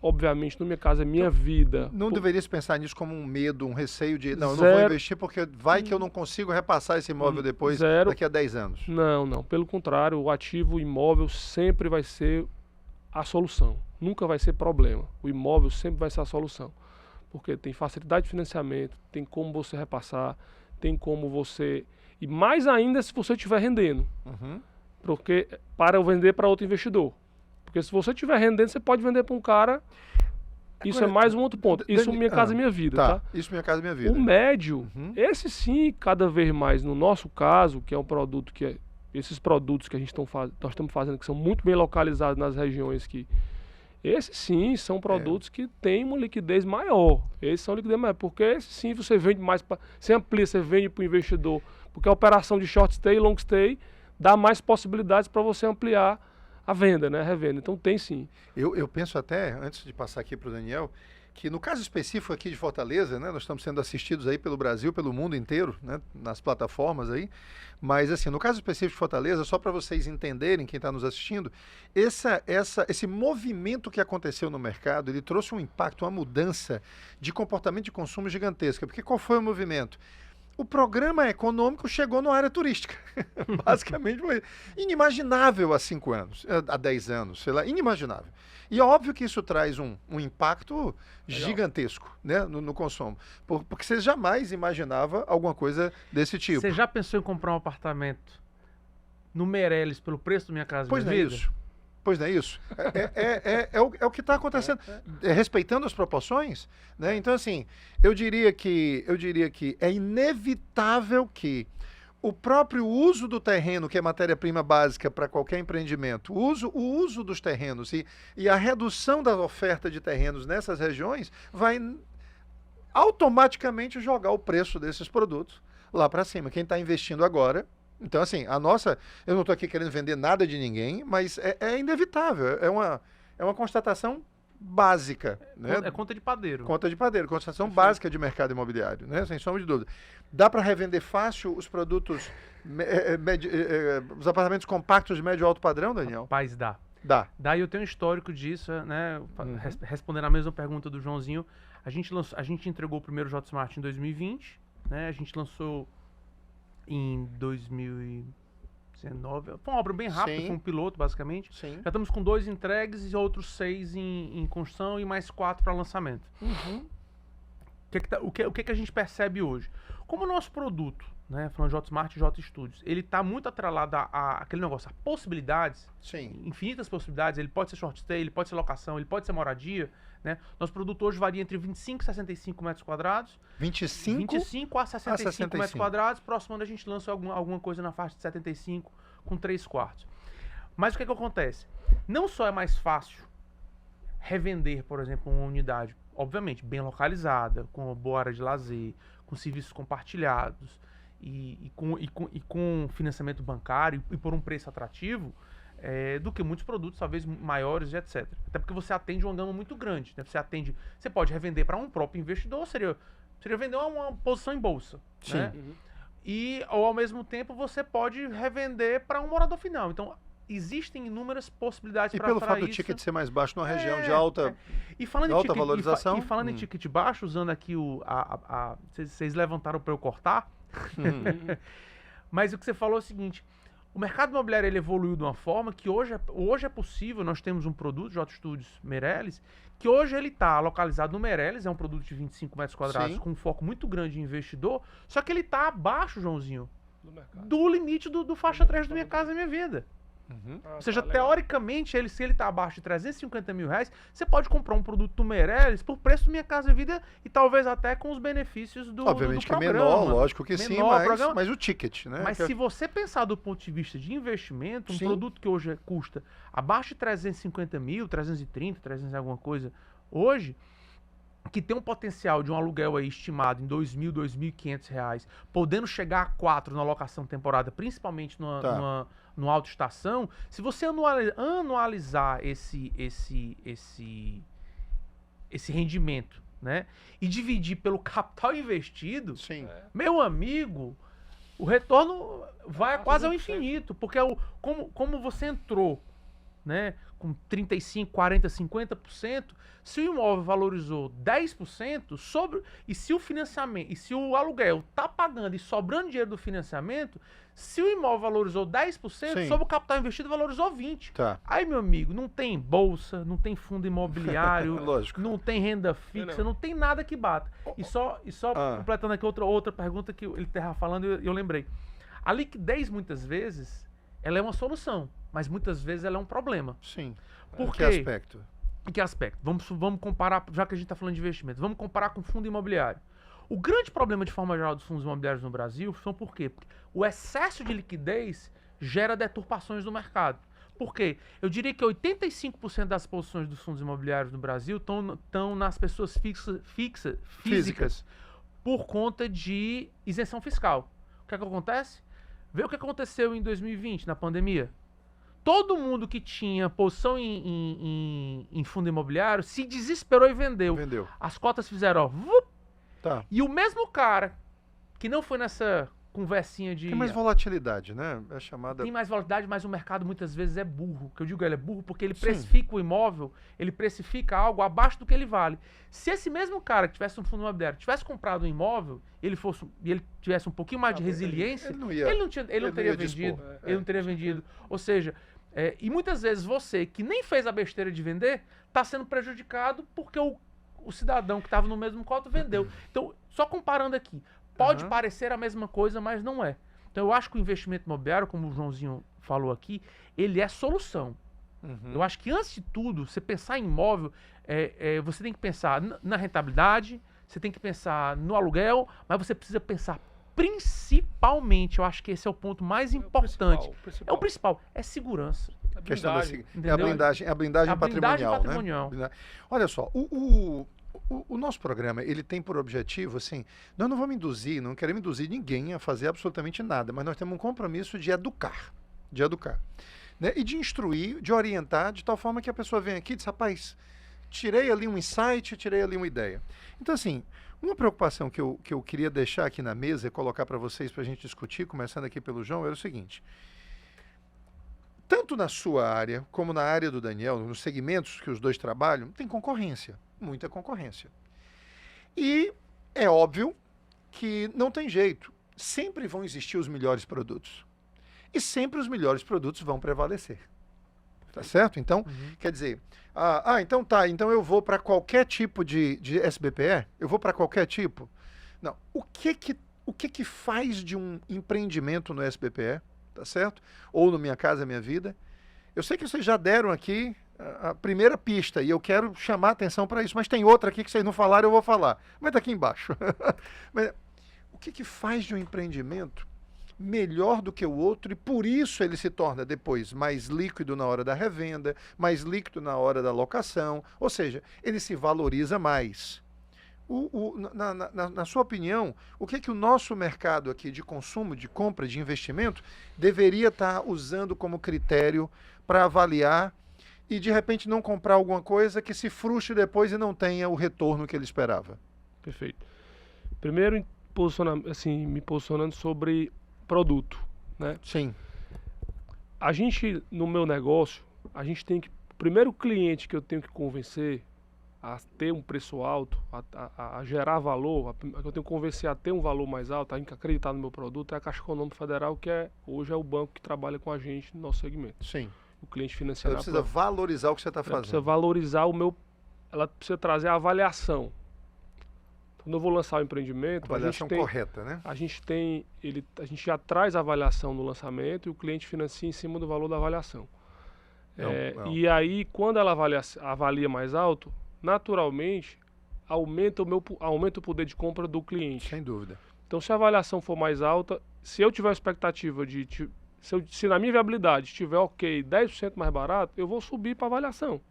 Obviamente, no Minha Casa Minha Vida. Não deveria se pensar nisso como um medo, um receio de, eu não vou investir porque vai que eu não consigo repassar esse imóvel depois, daqui a 10 anos. Não. Pelo contrário, o ativo imóvel sempre vai ser a solução. Nunca vai ser problema. O imóvel sempre vai ser a solução. Porque tem facilidade de financiamento, tem como você repassar, tem como você... E mais ainda se você estiver rendendo. Porque para eu vender para outro investidor. Porque se você estiver rendendo, você pode vender para um cara. Isso é mais um outro ponto. Isso Minha Casa Minha Vida, tá? Isso Minha Casa Minha Vida. O médio, esse sim, cada vez mais, no nosso caso, que é um produto que esses produtos que nós estamos fazendo, que são muito bem localizados nas regiões que... Esses sim são produtos que têm uma liquidez maior. Esses são liquidez maior. Porque esses sim você vende mais, você amplia, você vende para o investidor. Porque a operação de short stay e long stay dá mais possibilidades para você ampliar a venda, né? A revenda. Então tem sim. Eu penso até, antes de passar aqui para o Daniel, que no caso específico aqui de Fortaleza, né, nós estamos sendo assistidos aí pelo Brasil, pelo mundo inteiro, né, nas plataformas aí, mas assim, no caso específico de Fortaleza, só para vocês entenderem, quem está nos assistindo, esse movimento que aconteceu no mercado, ele trouxe um impacto, uma mudança de comportamento de consumo gigantesca, porque qual foi o movimento? O programa econômico chegou na área turística. Basicamente foi inimaginável há 5 anos, há 10 anos, sei lá, inimaginável. E é óbvio que isso traz um impacto gigantesco, né, no consumo. Porque você jamais imaginava alguma coisa desse tipo. Você já pensou em comprar um apartamento no Meireles pelo preço da Minha Casa Pois Minha não é Vida? isso. Pois não é isso. É o que está acontecendo. Respeitando as proporções, né? Então, assim, eu diria que é inevitável que o próprio uso do terreno, que é matéria-prima básica para qualquer empreendimento, o uso dos terrenos e a redução da oferta de terrenos nessas regiões vai automaticamente jogar o preço desses produtos lá para cima. Quem está investindo agora. Então, assim, eu não estou aqui querendo vender nada de ninguém, mas é inevitável, é uma constatação básica. Né? É conta de padeiro. Conta de padeiro, constatação básica de mercado imobiliário, né? Sem sombra de dúvida. Dá para revender fácil os produtos, os apartamentos compactos de médio e alto padrão, Daniel? Rapaz, dá. Dá. Daí eu tenho um histórico disso, né? Respondendo a mesma pergunta do Joãozinho, a gente entregou o primeiro J-Smart em 2020, né? A gente lançou em 2019. Foi uma obra bem rápida, Sim. foi um piloto, basicamente. Sim. Já estamos com 2 entregues e outros 6 em construção e mais 4 para lançamento. O que a gente percebe hoje? Como o nosso produto, né, falando de J-Smart e J-Studios, ele está muito atrelado àquele negócio, a possibilidades, Sim. infinitas possibilidades, ele pode ser short stay, ele pode ser locação, ele pode ser moradia, né? Nosso produto hoje varia entre 25 e 65 metros quadrados. 25 a 65 metros quadrados. Próximo ano a gente lança alguma coisa na faixa de 75 com 3 quartos. Mas o que acontece? Não só é mais fácil revender, por exemplo, uma unidade, obviamente, bem localizada, com uma boa área de lazer, com serviços compartilhados e com financiamento bancário e por um preço atrativo, do que muitos produtos, talvez maiores e etc. Até porque você atende uma gama muito grande, né? Você pode revender para um próprio investidor, seria vender uma posição em bolsa. Sim. Né? Ou ao mesmo tempo você pode revender para um morador final. Então existem inúmeras possibilidades para isso. isso. E pelo fato do ticket ser mais baixo numa região de alta, E falando de alta valorização. E falando em ticket baixo, usando aqui vocês levantaram para eu cortar. Mas o que você falou é o seguinte: o mercado imobiliário ele evoluiu de uma forma que hoje é possível. Nós temos um produto, J-Studios Meireles, que hoje ele está localizado no Meireles, é um produto de 25 metros quadrados, com um foco muito grande em investidor, só que ele está abaixo, Joãozinho, do limite do faixa 3 do Minha Casa Minha Vida. Ou seja, teoricamente, se ele está abaixo de 350 mil reais, você pode comprar um produto do Meireles por preço do Minha Casa Minha Vida e talvez até com os benefícios do Obviamente do que é programa. menor, lógico que sim, mas o ticket, né? Mas se você pensar do ponto de vista de investimento, um Sim. produto que hoje custa abaixo de 350 mil, 330, 300 alguma coisa, hoje, que tem um potencial de um aluguel aí estimado em R$2.000, R$2.500, podendo chegar a 4 na locação temporada, principalmente numa alta estação, se você anualizar esse rendimento, né, e dividir pelo capital investido, Sim. meu amigo, o retorno vai quase ao infinito, porque como você entrou, né, com 35, 40, 50%, se o imóvel valorizou 10%, e se o financiamento, e se o aluguel tá pagando e sobrando dinheiro do financiamento, se o imóvel valorizou 10%, Sim. sobre o capital investido valorizou 20%. Tá. Aí, meu amigo, não tem bolsa, não tem fundo imobiliário, Lógico. não tem renda fixa, não tem nada que bata. E só completando aqui outra pergunta que ele estava falando e eu lembrei. A liquidez, muitas vezes, ela é uma solução, mas muitas vezes ela é um problema. Sim. Por Que quê? aspecto? Em que aspecto? Vamos comparar, já que a gente está falando de investimento, vamos comparar com fundo imobiliário. O grande problema, de forma geral, dos fundos imobiliários no Brasil são por quê? Porque o excesso de liquidez gera deturpações no mercado. Por quê? Eu diria que 85% das posições dos fundos imobiliários no Brasil estão nas pessoas físicas por conta de isenção fiscal. O que é que acontece? Vê o que aconteceu em 2020, na pandemia. todo mundo que tinha posição em fundo imobiliário se desesperou e vendeu. Vendeu. As cotas fizeram, ó, vup, Tá. e o mesmo cara que não foi nessa conversinha de... Tem mais volatilidade, né? É chamada... Tem mais volatilidade, mas o mercado muitas vezes é burro. Que eu digo ele é burro porque ele Sim. precifica o imóvel, ele precifica algo abaixo do que ele vale. Se esse mesmo cara que tivesse um fundo imobiliário tivesse comprado um imóvel e ele tivesse um pouquinho mais de resiliência, ele não teria ia vendido. dispor. Ele não teria vendido. Ou seja, e muitas vezes você que nem fez a besteira de vender está sendo prejudicado porque o cidadão que estava no mesmo cota vendeu. Então, só comparando aqui, pode parecer a mesma coisa, mas não é. Então, eu acho que o investimento imobiliário, como o Joãozinho falou aqui, ele é solução. Eu acho que, antes de tudo, você pensar em imóvel, você tem que pensar na rentabilidade, você tem que pensar no aluguel, mas você precisa pensar principalmente, eu acho que esse é o ponto mais importante. É o principal, é segurança. A questão da entendeu? a blindagem patrimonial, né? Olha só, o nosso programa, ele tem por objetivo, assim, nós não vamos induzir, não queremos induzir ninguém a fazer absolutamente nada, mas nós temos um compromisso de educar, né? E de instruir, de orientar, de tal forma que a pessoa vem aqui e diz, rapaz, tirei ali um insight, tirei ali uma ideia. Então, assim, uma preocupação que eu queria deixar aqui na mesa e colocar para vocês, para a gente discutir, começando aqui pelo João, era o seguinte: tanto na sua área, como na área do Daniel, nos segmentos que os dois trabalham, tem concorrência, muita concorrência. E é óbvio que não tem jeito, sempre vão existir os melhores produtos. E sempre os melhores produtos vão prevalecer. Tá certo? Então, quer dizer, então tá, então eu vou para qualquer tipo de SBPE? Eu vou para qualquer tipo? Não. O que faz de um empreendimento no SBPE? Tá certo? Ou no Minha Casa Minha Vida? Eu sei que vocês já deram aqui a primeira pista e eu quero chamar a atenção para isso, mas tem outra aqui que vocês não falaram, eu vou falar. Vai estar aqui embaixo. Mas, o que faz de um empreendimento melhor do que o outro e por isso ele se torna depois mais líquido na hora da revenda, mais líquido na hora da locação, ou seja, ele se valoriza mais. Na sua opinião, o que o nosso mercado aqui de consumo, de compra, de investimento deveria estar usando como critério para avaliar e de repente não comprar alguma coisa que se frustre depois e não tenha o retorno que ele esperava? Perfeito. Primeiro, me posicionando sobre produto, né? Sim. A gente, no meu negócio, a gente tem que... O primeiro cliente que eu tenho que convencer a ter um preço alto, a gerar valor, que eu tenho que convencer a ter um valor mais alto, a acreditar no meu produto, é a Caixa Econômica Federal, que hoje é o banco que trabalha com a gente no nosso segmento. Sim. O cliente financeiro. Ela precisa valorizar o que você está fazendo. Ela precisa valorizar ela precisa trazer a avaliação. Quando eu vou lançar o empreendimento, avaliação correta, né? A gente já traz a avaliação no lançamento e o cliente financia em cima do valor da avaliação. E aí, quando ela avalia mais alto, naturalmente, aumenta o poder de compra do cliente. Sem dúvida. Então, se a avaliação for mais alta, se eu tiver a expectativa se na minha viabilidade estiver ok, 10% mais barato, eu vou subir para avaliação.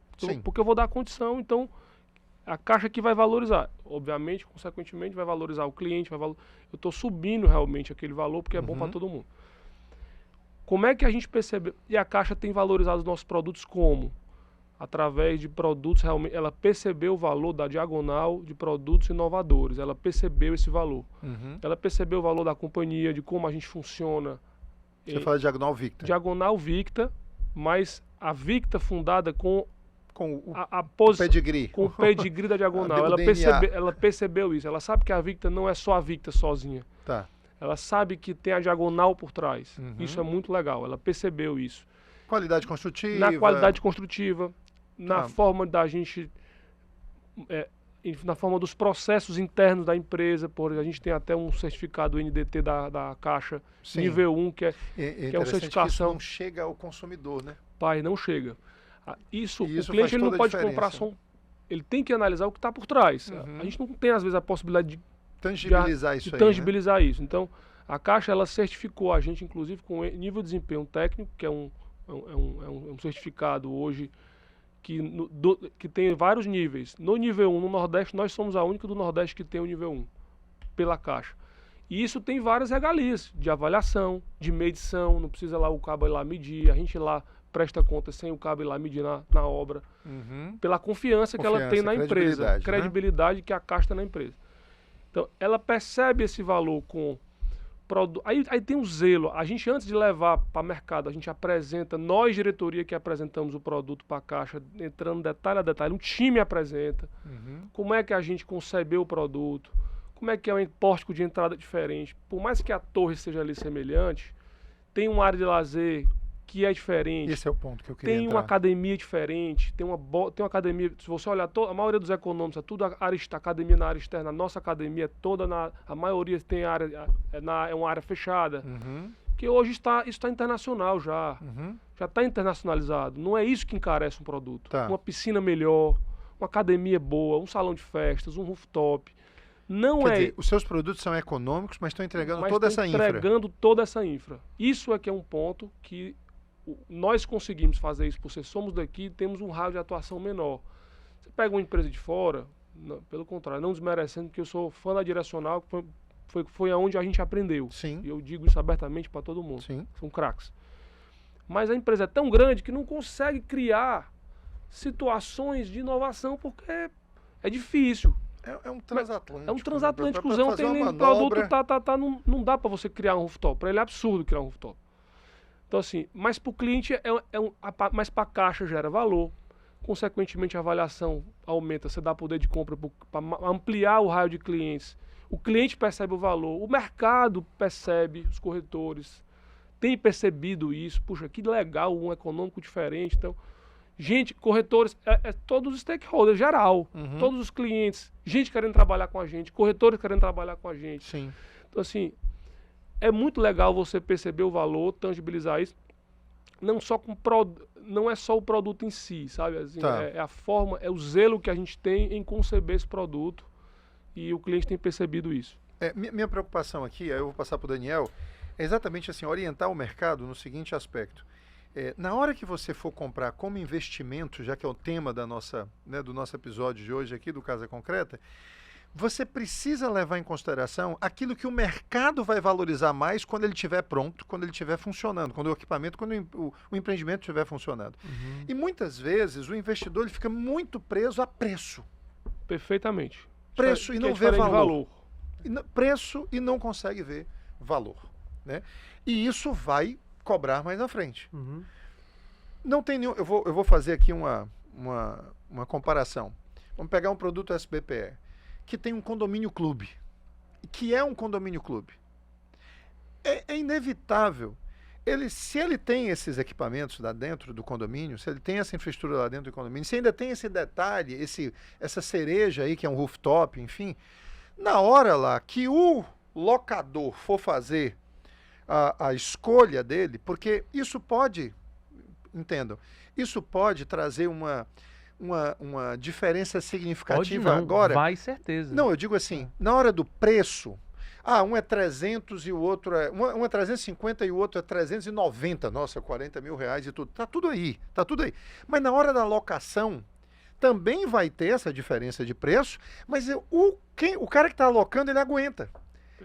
Porque eu vou dar condição, então a Caixa que vai valorizar. Obviamente, consequentemente, vai valorizar o cliente, eu estou subindo realmente aquele valor porque é bom para todo mundo. Como é que a gente percebe? E a Caixa tem valorizado os nossos produtos como? Através de produtos, realmente, ela percebeu o valor da diagonal de produtos inovadores, ela percebeu esse valor. Ela percebeu o valor da companhia, de como a gente funciona. Você fala de Diagonal Victa. Diagonal Victa, mas a Victa fundada com o pedigree. Com o pedigree da Diagonal. Ela percebeu isso. Ela sabe que a Victa não é só a Victa sozinha. Tá. Ela sabe que tem a Diagonal por trás. Isso é muito legal. Ela percebeu isso. Qualidade construtiva. Na qualidade construtiva, na forma da gente... na forma dos processos internos da empresa, a gente tem até um certificado NDT da Caixa, Sim. nível 1, que é uma certificação. Que isso não chega ao consumidor, né? Não chega. O cliente ele não pode comprar só ele tem que analisar o que está por trás. A gente não tem, às vezes, a possibilidade de tangibilizar isso. Então, a Caixa, ela certificou a gente, inclusive, com nível de desempenho técnico, que é um certificado hoje que tem vários níveis. No nível 1, no Nordeste, nós somos a única do Nordeste que tem o nível 1, pela Caixa. E isso tem várias regalias de avaliação, de medição, não precisa lá o cabo ir lá medir, a gente lá presta conta sem o cabo ir lá medir na obra, pela confiança que ela tem na empresa, credibilidade que a Caixa tem na empresa. Então, ela percebe esse valor com produto. Aí tem o zelo. A gente, antes de levar para o mercado, a gente apresenta, nós, diretoria, que apresentamos o produto para a Caixa, entrando detalhe a detalhe. Um time apresenta como é que a gente concebeu o produto, como é que é um pórtico de entrada diferente. Por mais que a torre seja ali semelhante, tem uma área de lazer que é diferente. Esse é o ponto que eu queria Tem entrar. uma academia diferente, tem uma academia, se você olhar, a maioria dos econômicos, é tudo academia na área externa, a nossa academia é toda, a maioria tem área, é uma área fechada, que hoje isso está internacional já está internacionalizado, não é isso que encarece um produto. Tá. Uma piscina melhor, uma academia boa, um salão de festas, um rooftop. Não Quer dizer, os seus produtos são econômicos, mas estão entregando mas toda estão essa infra. entregando toda essa infra. Isso é que é um ponto que nós conseguimos fazer isso, porque somos daqui e temos um raio de atuação menor. Você pega uma empresa de fora, pelo contrário, não desmerecendo, porque eu sou fã da Direcional, que foi aonde a gente aprendeu. Sim. E eu digo isso abertamente para todo mundo. Sim. São craques. Mas a empresa é tão grande que não consegue criar situações de inovação, porque é difícil. É um transatlântico. É um transatlântico, Pra tem uma produto, manobra. não dá para você criar um rooftop. Para ele é absurdo criar um rooftop. Então assim, mas para o cliente, mas para a Caixa gera valor. Consequentemente, a avaliação aumenta, você dá poder de compra para ampliar o raio de clientes. O cliente percebe o valor, o mercado percebe, os corretores têm percebido isso. Puxa, que legal, um econômico diferente. Então, gente, corretores, todos os stakeholders, geral, todos os clientes, gente querendo trabalhar com a gente, corretores querendo trabalhar com a gente. Sim. Então, assim, é muito legal você perceber o valor, tangibilizar isso, não é só o produto em si, sabe? Assim, Tá. é a forma, é o zelo que a gente tem em conceber esse produto e o cliente tem percebido isso. Minha preocupação aqui, aí eu vou passar para o Daniel, é exatamente assim, orientar o mercado no seguinte aspecto. Na hora que você for comprar como investimento, já que é o tema da nossa, né, do nosso episódio de hoje aqui do Casa Concreta, você precisa levar em consideração aquilo que o mercado vai valorizar mais quando ele estiver pronto, quando ele estiver funcionando, quando o equipamento, quando o empreendimento estiver funcionando. E muitas vezes o investidor ele fica muito preso a preço. Perfeitamente. Preço e não vê diferente de valor. Preço e não consegue ver valor. Né? E isso vai cobrar mais na frente. Não tem nenhum. Eu vou fazer aqui uma comparação. Vamos pegar um produto SBPE, que tem um condomínio clube, que é um condomínio clube. É inevitável. Se ele tem esses equipamentos lá dentro do condomínio, se ele tem essa infraestrutura lá dentro do condomínio, se ainda tem esse detalhe, essa cereja aí, que é um rooftop, enfim, na hora lá que o locador for fazer a escolha dele, porque isso pode, entendam, isso pode trazer uma diferença significativa Pode não, agora. vai certeza. Não, eu digo assim, na hora do preço, um é 300 e o outro um é 350 e o outro é 390, nossa, 40 mil reais e tudo. Tá tudo aí. Mas na hora da locação, também vai ter essa diferença de preço, mas o cara que está alocando, ele aguenta.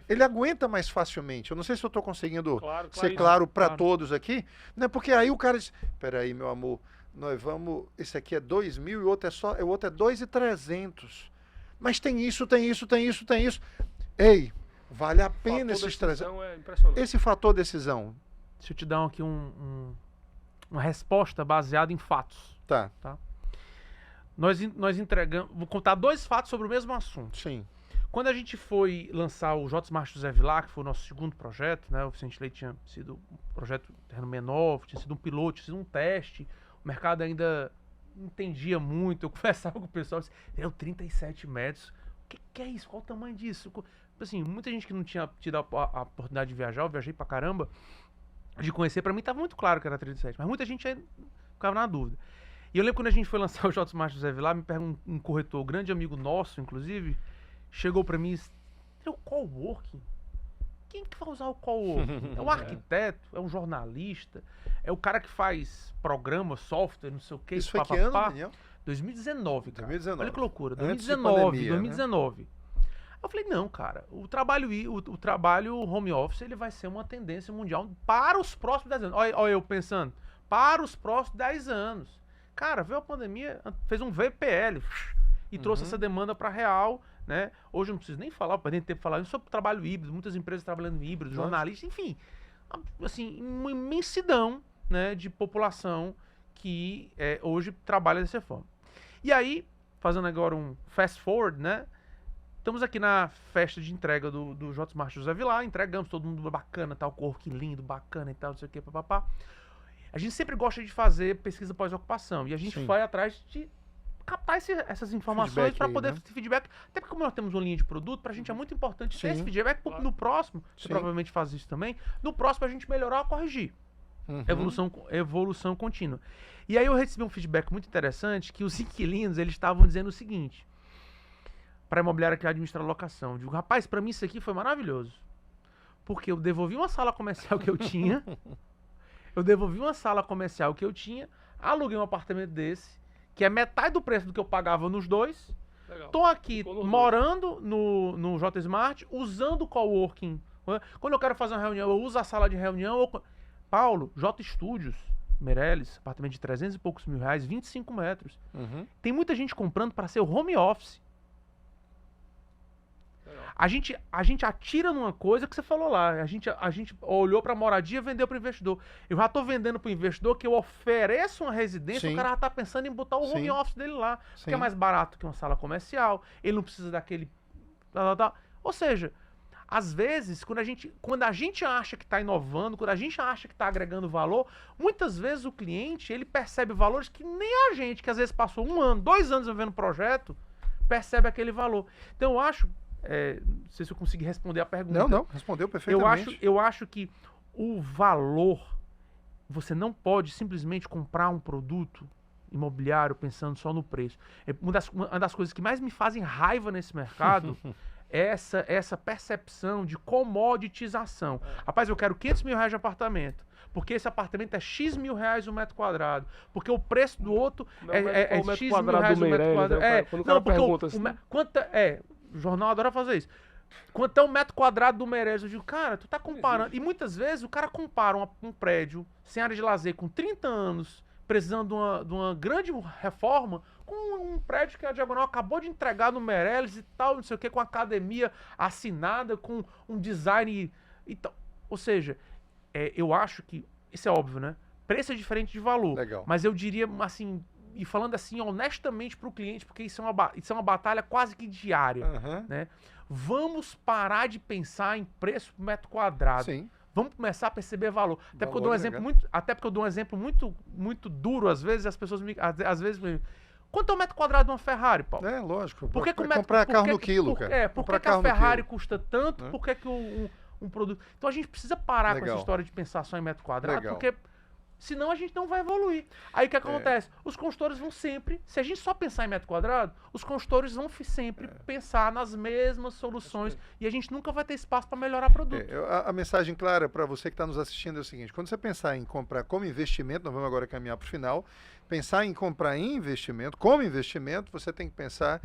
Ele aguenta mais facilmente. Eu não sei se eu estou conseguindo ser claro para todos aqui, né? Porque aí o cara diz, peraí, meu amor, nós vamos, esse aqui é 2.000 e o outro é 2.300. Mas tem isso. Ei, vale a pena esses 300. É impressionante. Esse fator decisão. Deixa eu te dar aqui uma resposta baseada em fatos. Tá. Nós entregamos... Vou contar 2 fatos sobre o mesmo assunto. Sim. Quando a gente foi lançar o J-Smart José Vilar, que foi o nosso segundo projeto, né? O Vicente Leite tinha sido um projeto terreno menor, tinha sido um piloto, tinha sido um teste. O mercado ainda não entendia muito. Eu conversava com o pessoal, disse, 37 metros. O que é isso? Qual o tamanho disso? Assim, muita gente que não tinha tido a oportunidade de viajar, eu viajei pra caramba, de conhecer, pra mim tava muito claro que era 37, mas muita gente ficava na dúvida. E eu lembro quando a gente foi lançar o J-Smart José Vilar, me perguntou um corretor, grande amigo nosso, inclusive, chegou pra mim e disse, o coworking? Quem que vai usar o coworking? É um arquiteto? É um jornalista? É o cara que faz programa, software, não sei o que? Isso foi que ano, Daniel? 2019, cara. 2019. Olha que loucura. Antes de 2019. Né? Eu falei, não, cara, o trabalho home office ele vai ser uma tendência mundial para os próximos 10 anos. Olha eu pensando, para os próximos 10 anos. Cara, veio a pandemia, fez um VPL e trouxe essa demanda para real, né? Hoje eu não preciso nem falar, para tempo falar isso sobre trabalho híbrido, muitas empresas trabalhando em híbrido, jornalistas, enfim, assim, uma imensidão, né, de população que hoje trabalha dessa forma. E aí, fazendo agora um fast forward, né? Estamos aqui na festa de entrega do J-Smart José Vilar, entregamos, todo mundo bacana, tal, cor que lindo, bacana e tal, não sei o que, papapá. A gente sempre gosta de fazer pesquisa pós-ocupação e a gente vai atrás de captar essas informações para poder ter feedback. Até porque como nós temos uma linha de produto, para a gente é muito importante ter esse feedback, porque no próximo, você provavelmente faz isso também, no próximo a gente melhorar ou corrigir. Evolução contínua. E aí eu recebi um feedback muito interessante que os inquilinos, eles estavam dizendo o seguinte, para a imobiliária que administra a locação. Eu digo, rapaz, para mim isso aqui foi maravilhoso. Porque eu devolvi uma sala comercial que eu tinha, aluguei um apartamento desse, que é metade do preço do que eu pagava nos dois. Legal. Tô aqui morando no J-Smart, usando o coworking. Quando eu quero fazer uma reunião, eu uso a sala de reunião. Paulo, J Studios, Meireles, apartamento de 300 e poucos mil reais, 25 metros. Tem muita gente comprando para ser o home office. A gente atira numa coisa que você falou lá. A gente olhou para a moradia e vendeu para o investidor. Eu já estou vendendo para o investidor que eu ofereço uma residência, o cara já está pensando em botar o home office dele lá. Que é mais barato que uma sala comercial. Ele não precisa daquele... Ou seja, às vezes, quando a gente acha que está inovando, quando a gente acha que está agregando valor, muitas vezes o cliente ele percebe valores que nem a gente, que às vezes passou 1 ano, 2 anos vivendo o projeto, percebe aquele valor. Então eu acho... não sei se eu consegui responder a pergunta. Não, respondeu perfeitamente. Eu acho que o valor, você não pode simplesmente comprar um produto imobiliário pensando só no preço. Uma das coisas que mais me fazem raiva nesse mercado é essa percepção de comoditização. Rapaz, eu quero 500 mil reais de apartamento. Porque esse apartamento é X mil reais o metro quadrado. Porque o preço do outro é X mil reais o metro quadrado. O jornal adora fazer isso. Quanto é um metro quadrado do Meireles? Eu digo, cara, tu tá comparando. E muitas vezes o cara compara um prédio sem área de lazer com 30 anos, precisando de uma grande reforma, com um prédio que a Diagonal acabou de entregar no Meireles e tal, não sei o que, com academia assinada, com um design e tal. Ou seja, eu acho que, isso é óbvio, né? Preço é diferente de valor. Legal. Mas eu diria, assim... E falando assim honestamente para o cliente, porque isso é uma batalha quase que diária, né? Vamos parar de pensar em preço por metro quadrado. Sim. Vamos começar a perceber valor. Até porque eu dou um exemplo muito duro às vezes, as pessoas às vezes me... Quanto é o metro quadrado de uma Ferrari, Paulo? Lógico. Por que comprar carro no quilo, cara. Por que a Ferrari custa tanto? Por que um produto... Então a gente precisa parar com essa história de pensar só em metro quadrado, porque... Senão a gente não vai evoluir. Aí o que acontece? Os consultores vão sempre... Se a gente só pensar em metro quadrado, os consultores vão sempre pensar nas mesmas soluções e a gente nunca vai ter espaço para melhorar o produto. A mensagem clara para você que está nos assistindo é o seguinte. Quando você pensar em comprar como investimento, nós vamos agora caminhar para o final, pensar em comprar em investimento, como investimento, você tem que pensar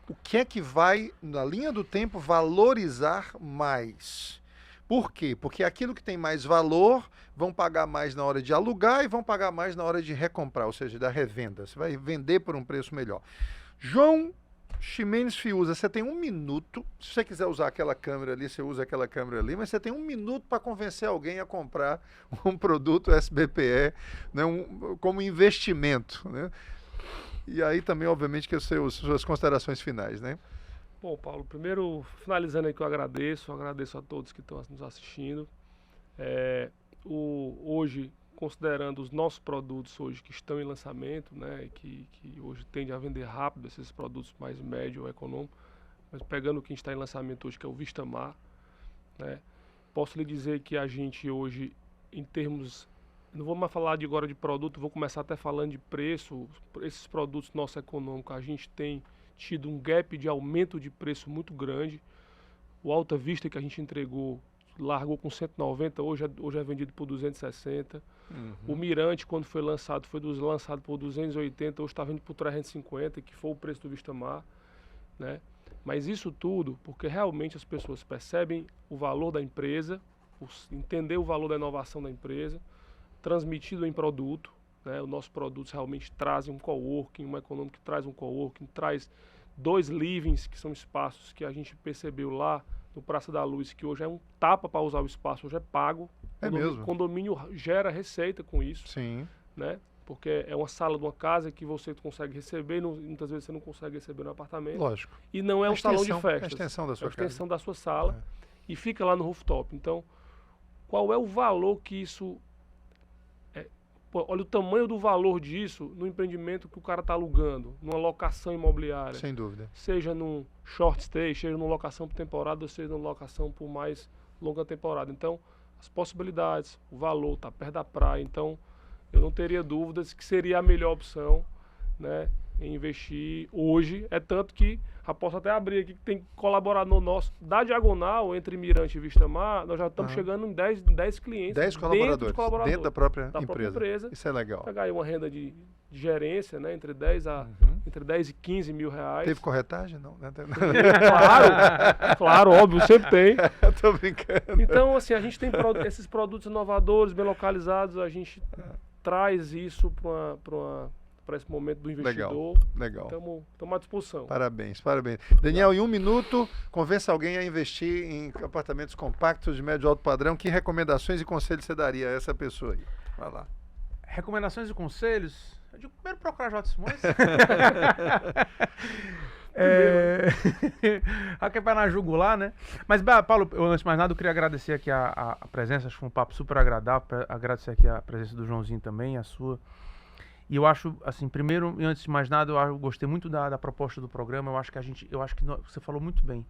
o que é que vai, na linha do tempo, valorizar mais. Por quê? Porque aquilo que tem mais valor vão pagar mais na hora de alugar e vão pagar mais na hora de recomprar, ou seja, da revenda. Você vai vender por um preço melhor. João Ximenes Fiuza, você tem 1 minuto. Se você quiser usar aquela câmera ali, você usa aquela câmera ali, mas você tem 1 minuto para convencer alguém a comprar um produto SBPE, né, como investimento, né? E aí também, obviamente, que as suas considerações finais, né? Bom, Paulo, primeiro, finalizando aí que eu agradeço a todos que estão nos assistindo. Hoje, considerando os nossos produtos hoje que estão em lançamento, né, que hoje tende a vender rápido, esses produtos mais médio ou econômico, mas pegando o que está em lançamento hoje, que é o Vistamar, né, posso lhe dizer que a gente hoje, em termos, não vou mais falar agora de produto, vou começar até falando de preço, esses produtos nossos econômicos, a gente tem tido um gap de aumento de preço muito grande. O Alta Vista que a gente entregou, largou com 190, hoje é vendido por 260. O Mirante, quando foi lançado por 280, hoje está vendendo por 350, que foi o preço do Vistamar, né? Mas isso tudo porque realmente as pessoas percebem o valor da empresa, entender o valor da inovação da empresa, transmitido em produto, né? Os nossos produtos realmente trazem um coworking, uma econômica que traz um coworking, traz 2 livings, que são espaços que a gente percebeu lá no Praça da Luz, que hoje é um tapa para usar o espaço, hoje é pago. É mesmo? O condomínio gera receita com isso, Sim. né? Porque é uma sala de uma casa que você consegue receber, muitas vezes você não consegue receber no apartamento. Lógico. E não é um salão de É a festas. extensão da sua É a extensão casa. da sua sala e fica lá no rooftop. Então, qual é o valor que isso... olha o tamanho do valor disso no empreendimento que o cara está alugando, numa locação imobiliária. Sem dúvida. Seja num short stay, seja numa locação por temporada, ou seja numa locação por mais longa temporada. Então, as possibilidades, o valor, tá perto da praia. Então, eu não teria dúvidas que seria a melhor opção, né, em investir hoje. É tanto que, posso até abrir aqui, que tem colaborado no nosso, da diagonal, entre Mirante e Vista Mar, nós já estamos chegando em 10 clientes. 10 colaboradores, dentro da própria empresa. Isso é legal. Pegar aí uma renda de gerência, né, entre 10 e 15 mil reais. Teve corretagem? Não, né? Claro, óbvio, sempre tem. Tô brincando. Então, assim, a gente tem esses produtos inovadores, bem localizados, a gente traz isso para esse momento do investidor. Legal. Estamos à disposição. Parabéns. Daniel, em 1 minuto, convença alguém a investir em apartamentos compactos de médio e alto padrão. Que recomendações e conselhos você daria a essa pessoa aí? Vai lá. Recomendações e conselhos? Eu digo primeiro procurar J. Simões. Aqui é para na jugular, né? Mas, Paulo, antes de mais nada, eu queria agradecer aqui a presença. Acho que foi um papo super agradável. Agradecer aqui a presença do Joãozinho também, a sua. E eu acho, assim, primeiro e antes de mais nada, eu gostei muito da proposta do programa. Eu acho que você falou muito bem.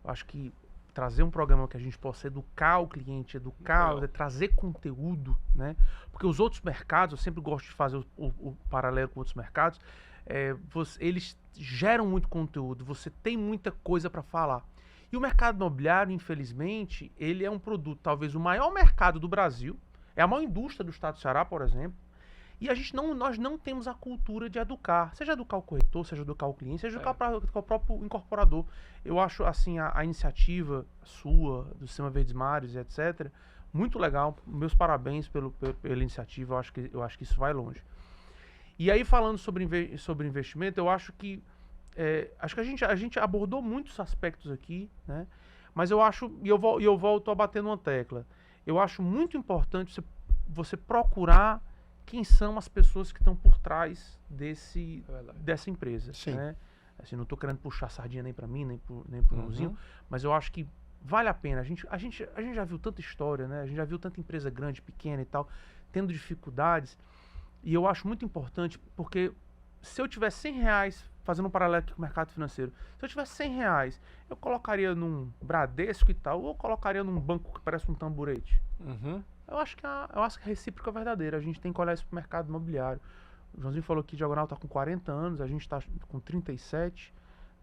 Eu acho que trazer um programa que a gente possa educar o cliente, trazer conteúdo, né? Porque os outros mercados, eu sempre gosto de fazer o paralelo com outros mercados, eles geram muito conteúdo, você tem muita coisa para falar. E o mercado imobiliário, infelizmente, ele é um produto, talvez o maior mercado do Brasil, é a maior indústria do estado do Ceará, por exemplo, e nós não temos a cultura de educar, seja educar o corretor, seja educar o cliente, seja educar o próprio incorporador. Eu acho, assim, a iniciativa sua, do Sistema Verdes Mares, etc., muito legal. Meus parabéns pela iniciativa, eu acho que isso vai longe. E aí, falando sobre investimento, eu acho que a gente abordou muitos aspectos aqui, né? Mas eu acho, e eu volto a bater numa tecla, eu acho muito importante você procurar quem são as pessoas que estão por trás dessa empresa. Sim. Né? Assim, não estou querendo puxar sardinha nem para mim, nem para o Joãozinho, mas eu acho que vale a pena. A gente já viu tanta história, né? A gente já viu tanta empresa grande, pequena e tal, tendo dificuldades. E eu acho muito importante, porque se eu tivesse R$100, fazendo um paralelo aqui com o mercado financeiro, se eu tivesse R$100, eu colocaria num Bradesco e tal, ou eu colocaria num banco que parece um tamborete? Eu acho que a recíproca é verdadeira. A gente tem que olhar isso para o mercado imobiliário. O Joãozinho falou que o Diagonal está com 40 anos, a gente está com 37,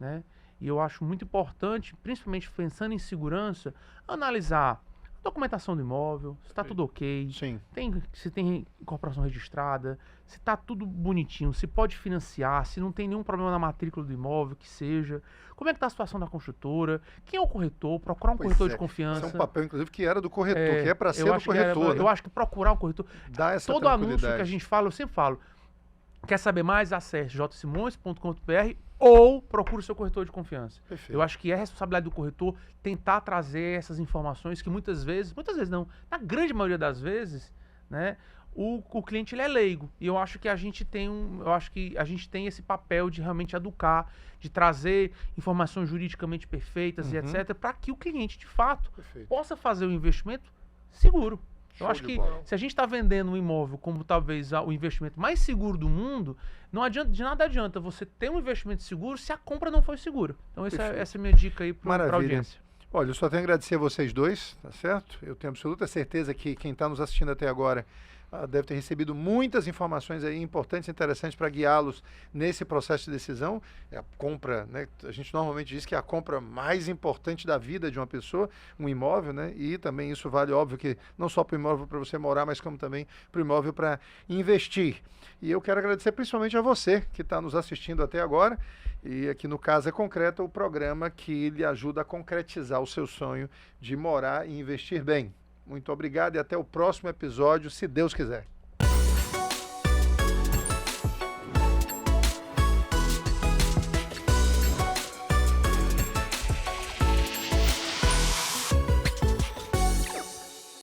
né? E eu acho muito importante, principalmente pensando em segurança, analisar a documentação do imóvel, se está tudo ok, Sim. Se tem incorporação registrada, se está tudo bonitinho, se pode financiar, se não tem nenhum problema na matrícula do imóvel, que seja. Como é que está a situação da construtora, quem é o corretor, procurar um corretor de confiança. Esse é um papel, inclusive, que era do corretor, que é para ser do corretor. Eu acho que procurar um corretor. Dá essa todo anúncio que a gente fala, eu sempre falo, quer saber mais? Acesse jsimões.com.br ou procure o seu corretor de confiança. Perfeito. Eu acho que é responsabilidade do corretor tentar trazer essas informações que muitas vezes não, na grande maioria das vezes, né, o cliente ele é leigo. E eu acho que a gente tem esse papel de realmente educar, de trazer informações juridicamente perfeitas e etc, para que o cliente, de fato, possa fazer o investimento seguro. Eu acho que se a gente está vendendo um imóvel como talvez o investimento mais seguro do mundo, de nada adianta você ter um investimento seguro se a compra não for segura. Então essa é a minha dica aí para a audiência. Olha, eu só tenho a agradecer a vocês dois, tá certo? Eu tenho absoluta certeza que quem está nos assistindo até agora deve ter recebido muitas informações aí importantes e interessantes para guiá-los nesse processo de decisão. É a compra, né? A gente normalmente diz que é a compra mais importante da vida de uma pessoa, um imóvel, né? E também isso vale, óbvio, que não só para o imóvel para você morar, mas como também para o imóvel para investir. E eu quero agradecer principalmente a você que está nos assistindo até agora. E aqui no Casa Concreta, o programa que lhe ajuda a concretizar o seu sonho de morar e investir bem. Muito obrigado e até o próximo episódio, se Deus quiser.